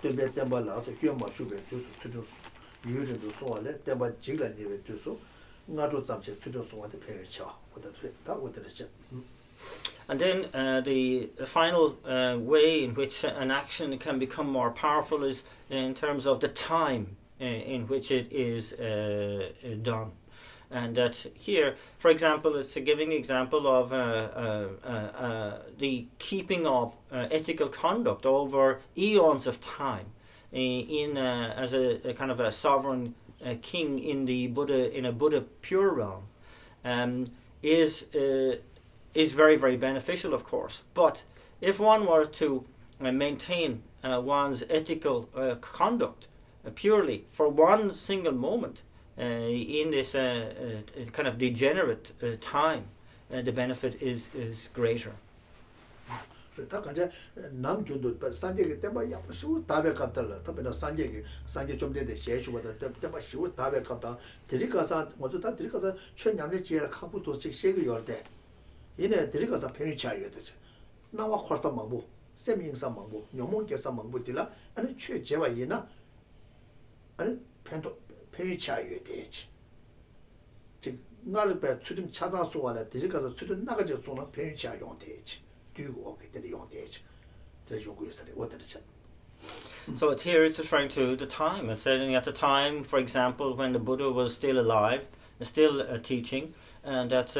To be them balance, a human should be to 유리도 소원에 때마 지가 니베 두소 나도 잠시 수저 소원의 배우쳐 다 오더랬죠. And then the final way in which an action can become more powerful is in terms of the time in which it is done. And that here, for example, it's a giving example of the keeping of ethical conduct over eons of time as a kind of a sovereign king in a Buddha pure realm is very, very beneficial, of course. But if one were to maintain one's ethical conduct purely for one single moment in this kind of degenerate time, the benefit is greater. 다 간제 남준도 산제기 때문에 약간 쉬우 답에 갔달라. 답에는 산제 좀 되는데 제주보다 때문에 쉬우 답에 갔다. 들이가서 먼저 다 들이가서 최냠내 지혜를 갖고 도씩 세게 열대. 얘네 들이가서 배우차야 되지. 나와 콜사 망부, 세밍사 망부, 영몽께서 망부들라. 아니 최제와 얘나 아니 팬도 배우차야 되지. 즉 나를 배 수림 찾아서 와라. 들이가서 수림 나가지 손은 배우차야 되지. So here it's referring to the time. It's saying at the time, for example, when the Buddha was still alive, still teaching, and that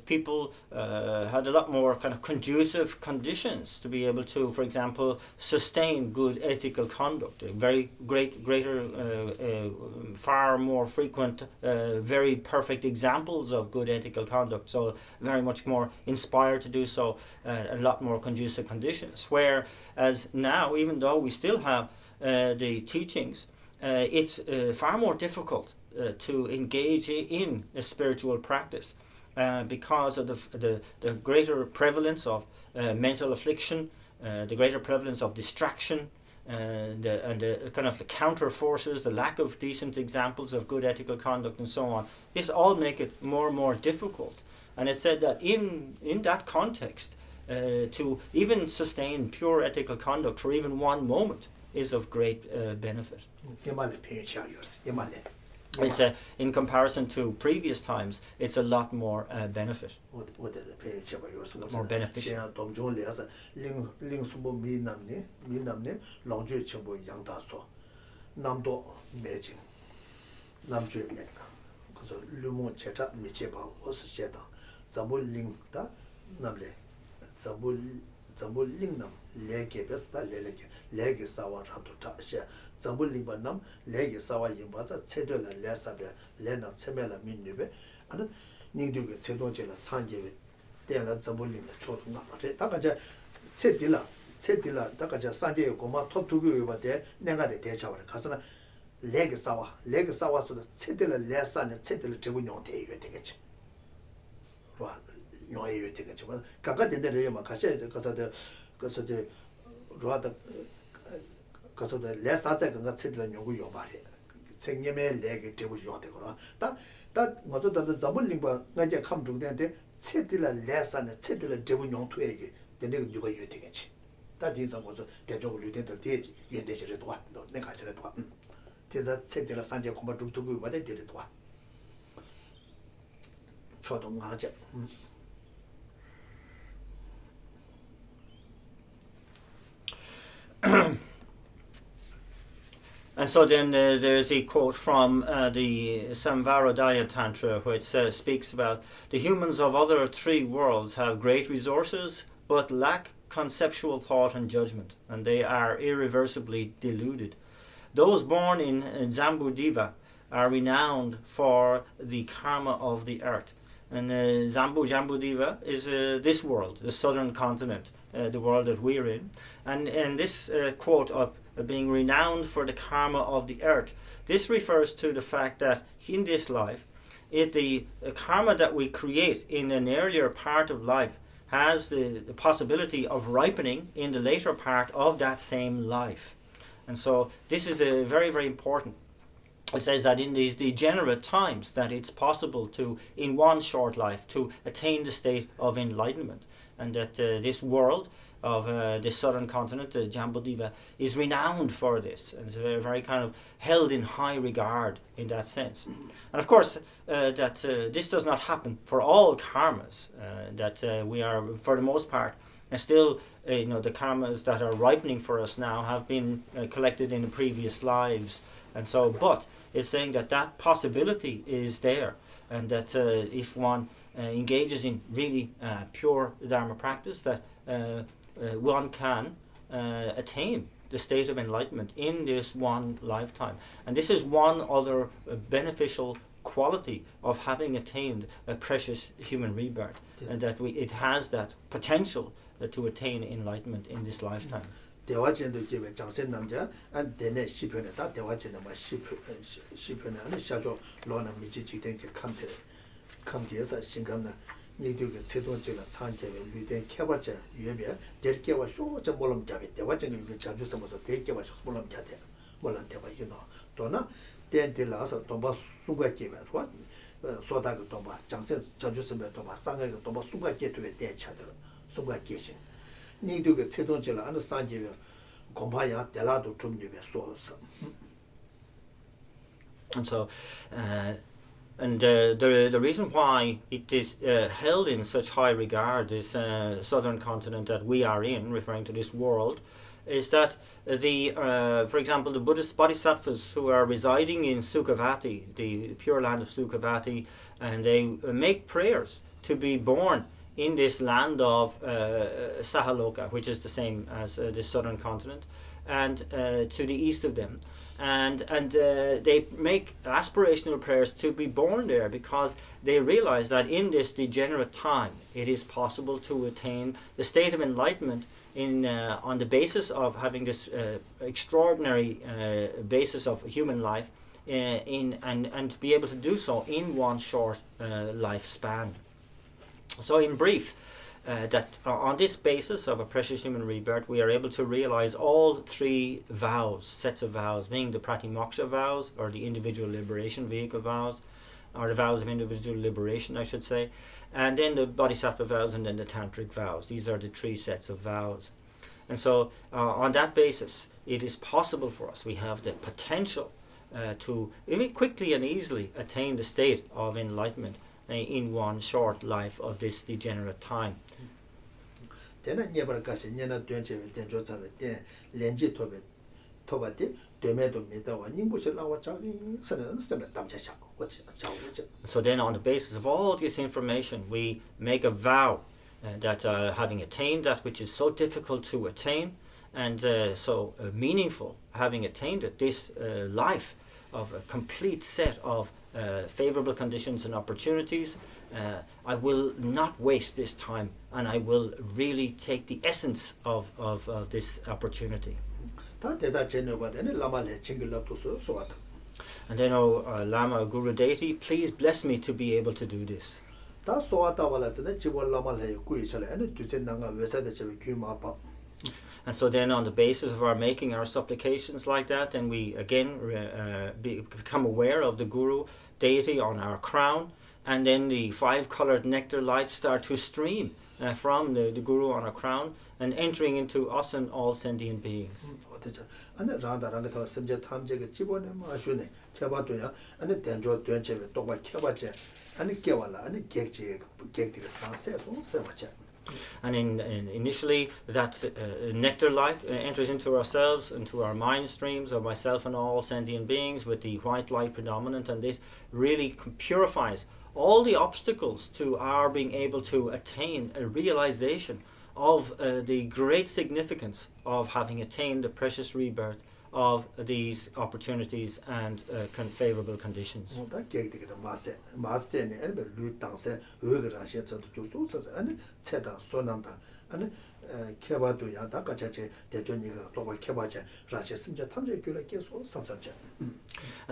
people had a lot more kind of conducive conditions to be able to, for example, sustain good ethical conduct. Greater, far more frequent, very perfect examples of good ethical conduct. So very much more inspired to do so, a lot more conducive conditions. Whereas now, even though we still have the teachings, it's far more difficult to engage in a spiritual practice because of the greater prevalence of mental affliction, the greater prevalence of distraction, and the kind of the counter forces, the lack of decent examples of good ethical conduct, and so on. This all make it more and more difficult. And it said that in that context, to even sustain pure ethical conduct for even one moment is of great benefit. It's in comparison to previous times, it's a lot more benefit. More beneficial. Zambul lingnam lege besta lege sawa rabdo ta she zambul lingba nam lege sawa yimba za cedo la lesabe lena cemela minnibe 안 닝두게 제도제라 산제베 때나 zambulina 초동가 맞대 다가자 체딜라 다가자 산제요 고마 톱두고 요바데 내가데 대자वर 가서나 레게 사와서 체딜라 레산에 체딜라 제고 용대 요 되겠지 와 요에 되겠지 뭐 각각 된데를 막 가셔야 될 것도 그래서데 로하다 가서도 레사자 건가 체딜라 요구 요 말이 생님의 레게 제고 용대 거라 다 뭐저도 잡을링바 나제 감중된데 체딜라 레산에 체딜라 제고 용투에게 되는 거 누가 요 되겠지 다 뒤에서 뭐저 대적으로 유대들 되지 연대지를 도와 너 내가 저래 도와 대자 체딜라 산제 공부 두고 받아 되를 도와 초동하자 And so then there's a quote from the Samvaradaya Tantra, which speaks about the humans of other three worlds have great resources but lack conceptual thought and judgment, and they are irreversibly deluded. Those born in Jambudvipa are renowned for the karma of the earth. And Jambudvipa is this world, the southern continent, the world that we're in. And this quote of being renowned for the karma of the earth, this refers to the fact that in this life, the karma that we create in an earlier part of life has the possibility of ripening in the later part of that same life. And so this is very, very important. It says that in these degenerate times that it's possible to, in one short life, to attain the state of enlightenment, and that this world of the southern continent, Jambudvipa, is renowned for this, and it's very, very kind of held in high regard in that sense. And of course, that this does not happen for all karmas. That we are, for the most part, and still, the karmas that are ripening for us now have been collected in the previous lives, and so. But it's saying that that possibility is there, and that if one engages in really pure Dharma practice, that one can attain the state of enlightenment in this one lifetime. And this is one other beneficial quality of having attained a precious human rebirth, and that it has that potential to attain enlightenment in this lifetime. 대화전도 기회 장세 남자 안 되네 시편에다 대화전에 막 시편에 안에 샤조 로나 미지 지den게 감게서 신감나 니도게 세도지가 산제에 류된 개발자 유예비야 데르게와 쇼저 몰람 잡이 대화전에 이거 자주 써서 대개와 쇼 몰람 잡대 몰람 대화 이노 또나 덴딜라서 돈바 수가 기회로 소다가 돈바 장세 자주 쓰면 돈바 상가가 돈바 수가 기회에 대차들 수가 계신 니도게 세도지라 안에 산제에 공파야 데라도 좀 뉴베 소서. And so the reason why it is held in such high regard, this southern continent that we are in, referring to this world, is that for example, the Buddhist bodhisattvas who are residing in Sukhavati, the pure land of Sukhavati, and they make prayers to be born in this land of Sahaloka, which is the same as the southern continent, and to the east of them. And they make aspirational prayers to be born there, because they realize that in this degenerate time it is possible to attain the state of enlightenment on the basis of having this extraordinary basis of human life and to be able to do so in one short lifespan. So in brief, that on this basis of a precious human rebirth, we are able to realize all three vows, sets of vows, being the Pratimoksha vows, or the individual liberation vehicle vows, or the vows of individual liberation, I should say, and then the Bodhisattva vows, and then the Tantric vows. These are the three sets of vows. And so on that basis, it is possible for us, we have the potential to quickly and easily attain the state of enlightenment in one short life of this degenerate time. So then on the basis of all this information, we make a vow that having attained that which is so difficult to attain and so meaningful, having attained it, this life of a complete set of favorable conditions and opportunities, I will not waste this time, and I will really take the essence of this opportunity. And then, Lama Guru Deity, please bless me to be able to do this. And so then on the basis of our making our supplications like that, then we again become aware of the Guru Deity on our crown, and then the 5-colored nectar lights start to stream from the Guru on our crown and entering into us and all sentient beings. And initially that nectar light enters into ourselves, into our mind streams of myself and all sentient beings, with the white light predominant, and it really purifies all the obstacles to our being able to attain a realization of the great significance of having attained the precious rebirth of these opportunities and favorable conditions. And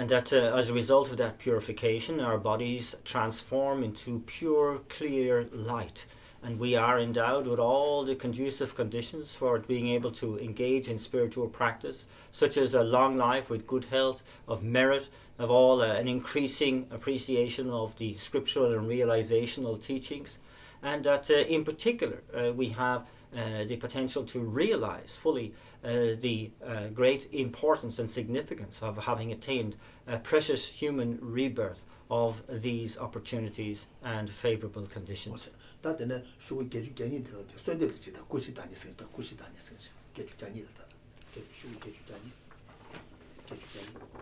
that as a result of that purification, our bodies transform into pure, clear light. And we are endowed with all the conducive conditions for being able to engage in spiritual practice, such as a long life with good health, of merit, of all an increasing appreciation of the scriptural and realizational teachings, and that in particular we have the potential to realize fully the great importance and significance of having attained a precious human rebirth of these opportunities and favorable conditions. 다때는 슈고 개주 개니 되는 손대비지다 고시 다니 생다 고시 다니 생시 개주 개니다 슈고 개주 개니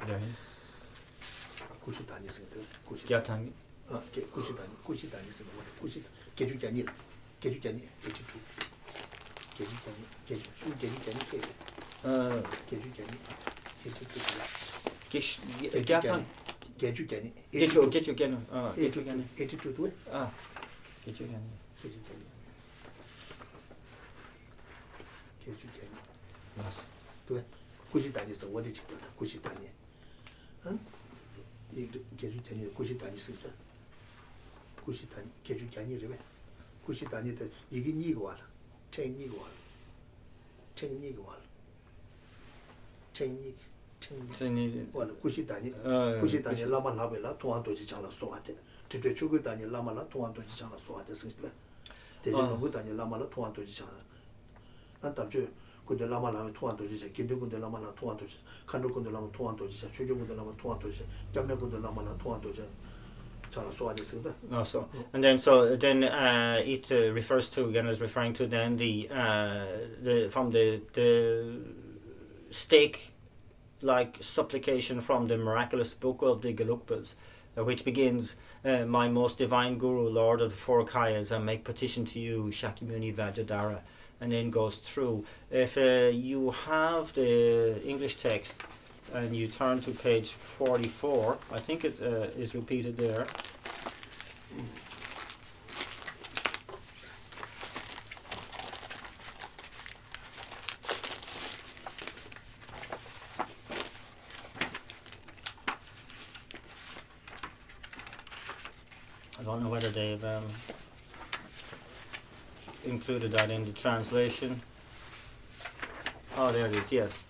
네. 고시 다니 생다 고시 야탕. 고시 다니 생다 고시 개주 개니 개주 개니 개주 슈고 개주 개니 개주 개니 야탕. 개주 개니 개주 개니. 개주 개니. 에티튜드 개주 개니. 개주 개니 맞아. 또 고시 다니서 어디 직도다 고시 다니 응? 이 개주 개니 고시 다니 쓰다 고시 다니 개주 개니를 왜 고시 다니다 이게 니고 와라 체니고 와라 체니고 와라 체니 wala kushi dani lama labela tuan doji changla soate tete chugu dani lama la tuan doji changla soate singpe teje nungu dani lama la tuan doji changla an tamchu kunde lama la tuan doji cha kinde kunde lama la tuan doji kandu kunde lama tuan doji cha chuju kunde lama tuan doji jamne kunde lama la tuan doji changla soate singpe And then it refers to, again, is referring to then the from the stake like supplication from the miraculous book of the Gelugpas, which begins, my most divine Guru, Lord of the four Kayas, I make petition to you, Shakyamuni Vajradhara, and then goes through. If you have the English text and you turn to page 44, I think it is repeated there. I don't know whether they've included that in the translation. Oh, there it is, yes.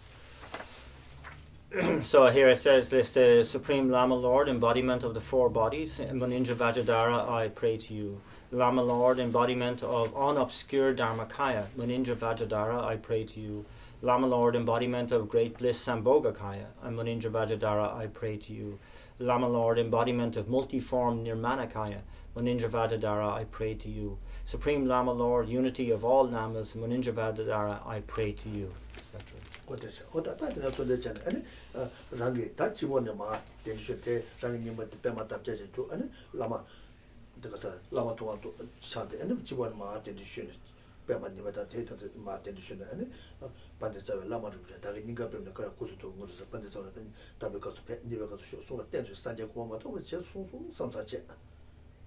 So here it says this: the Supreme Lama Lord, embodiment of the four bodies, Munindra Vajradhara, I pray to you. Lama Lord, embodiment of unobscure Dharmakaya, Munindra Vajradhara, I pray to you. Lama Lord, embodiment of great bliss Sambhogakaya, and Munindra Vajradhara, I pray to you. Lama Lord, embodiment of multiform Nirmanakaya, Munindra Vajradhara, I pray to you. Supreme Lama Lord, unity of all Lamas, Munindra Vajradhara, I pray to you, etc. rangi ta chibone ma denshute rangi nimba pema tapje ju ane lama dekasa lama to chante ane chibone ma denshune pema nimba ta te ma denshune ane pande sa lama ru ja dagi ninga pema kara kusu to nguru sa pande sa ta tabe kasu pe nibe kasu so denju sanje ko ma to che su samsa che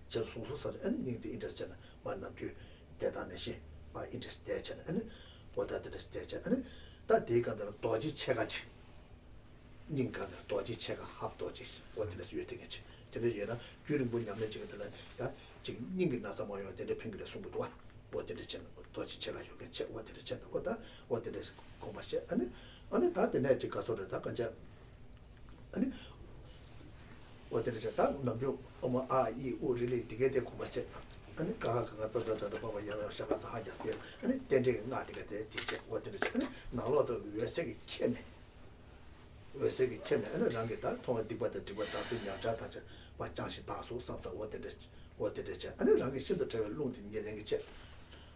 su sa ane ning de interest na ma na ju de da ne shi ma interest de che ane wada de che ane 다 대간들 도지 체가지 닌간들 도지 체가 합도지 어디서 유행했지 되게나 규는 뭐냐면 지금들 야 지금 닌게 나서 뭐요 되게 핑크를 숨고도 와 어디를 쳤는 도지 체가 요게 체 어디를 쳤는 거다 어디를 공부시 아니 다 되네 지금 가서도 다 간자 아니 어디를 쳤다 남주 어머 아이 우리를 되게 되고 공부시 아니 가가 자자자 봐봐 야 샤가서 하자스데 아니 된데 나디가 돼 디제 어디를 아니 나로도 외색이 캐네 외색이 캐네 아니 랑게다 통화 디바다 진짜 자타자 와장시 다수 삼사 어디를 아니 랑게 신도 저 롱디 예랭게 제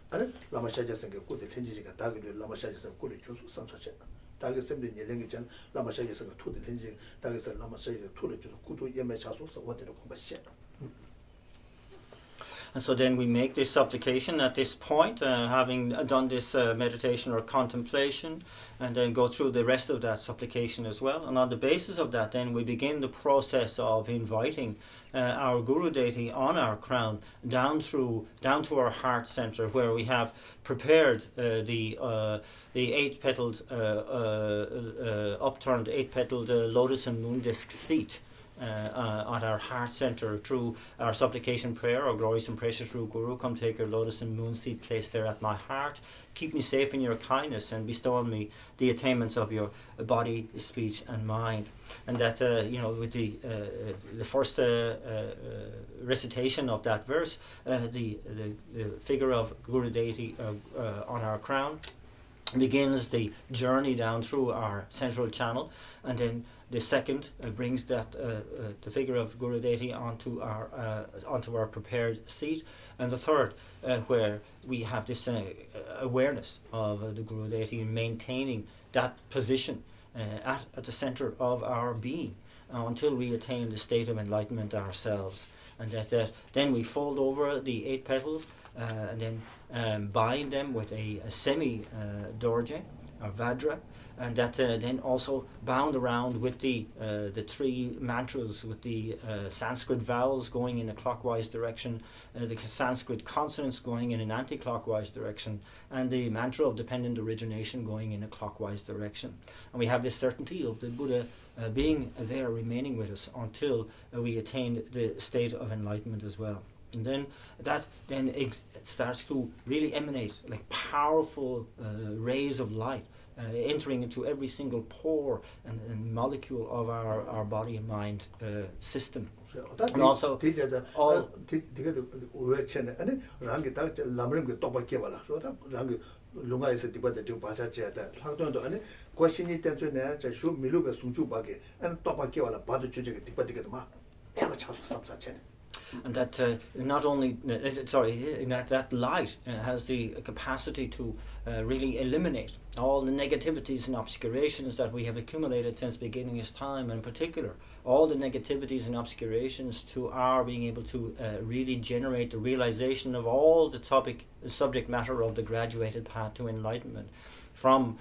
아니 라마샤자생게 고데 텐지지가 다기도 라마샤자생 고리 교수 삼사체 다게 셈데 예랭게 전 라마샤자생 토데 텐지 다게서 라마샤자 토를 줘 구도 예매 자소서 어디를 공부시. And so then we make this supplication at this point, having done this meditation or contemplation, and then go through the rest of that supplication as well. And on the basis of that, then we begin the process of inviting our Guru deity on our crown down to our heart center, where we have prepared the eight-petaled, upturned eight-petaled lotus and moon disc seat. at our heart center through our supplication prayer, our glorious and precious Root Guru, come take your lotus and moon seat placed there at my heart. Keep me safe in your kindness and bestow on me the attainments of your body, speech and mind. And that, with the first recitation of that verse, the figure of Guru Deity on our crown begins the journey down through our central channel, and then the second brings that the figure of Guru Deity onto our prepared seat, and the third where we have this awareness of the Guru Deity maintaining that position at the center of our being until we attain the state of enlightenment ourselves. And that then we fold over the 8 petals and then bind them with a semi-dorje or vajra, and that then also bound around with the 3 mantras, with the Sanskrit vowels going in a clockwise direction, the Sanskrit consonants going in an anti-clockwise direction, and the mantra of dependent origination going in a clockwise direction. And we have this certainty of the Buddha being there, remaining with us until we attain the state of enlightenment as well. And then that starts to really emanate like powerful rays of light, entering into every single pore and molecule of our body and mind system. And also all and that not only that light has the capacity to really eliminate all the negativities and obscurations that we have accumulated since beginning of time, and in particular all the negativities and obscurations to our being able to really generate the realization of all the subject matter of the graduated path to enlightenment, from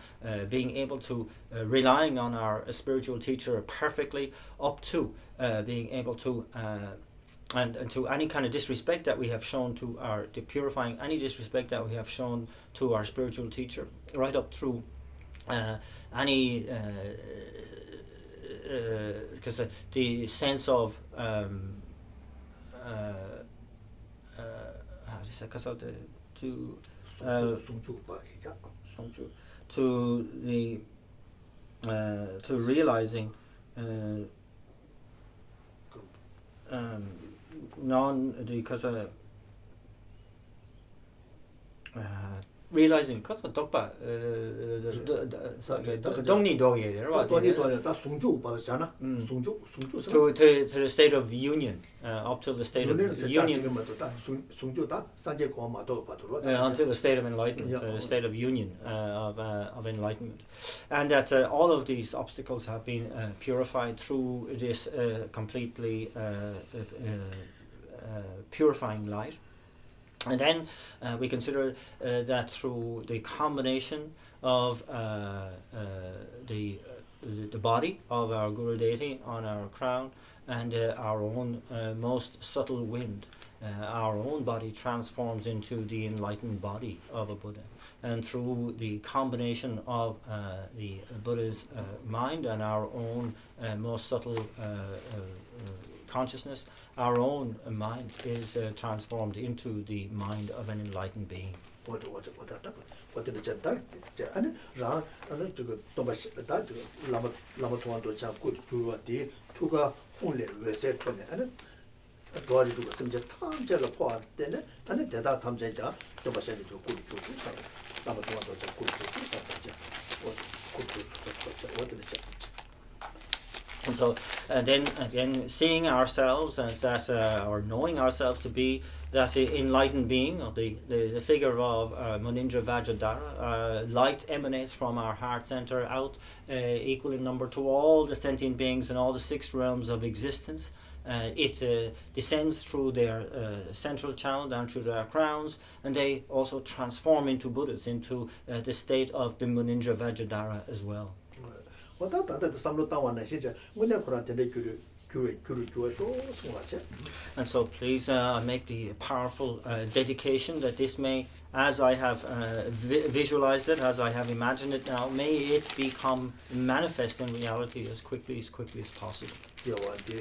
being able to relying on our spiritual teacher perfectly, up to being able to and to any kind of disrespect that we have shown to purifying any disrespect that we have shown to our spiritual teacher, right up through any because the sense of to realizing realizing to the state of union, up to the state of union, until the state of enlightenment, the state of union of enlightenment, and that all of these obstacles have been purified through this completely purifying light. And then we consider that through the combination of the body of our Guru Deity on our crown and our own most subtle wind, our own body transforms into the enlightened body of a Buddha. And through the combination of the Buddha's mind and our own most subtle consciousness, our own mind is transformed into the mind of an enlightened being. And so then again, seeing ourselves as that, or knowing ourselves to be that enlightened being, or the figure of Munindra Vajradhara, light emanates from our heart center out, equal in number to all the sentient beings in all the 6 realms of existence. It descends through their central channel down through their crowns, and they also transform into Buddhas, into the state of the Munindra Vajradhara as well. gyuri juwa sho sunga che. And so please make the powerful dedication that this may, as I have visualized it, as I have imagined it now, may it become manifest in reality as quickly as possible. Yawa de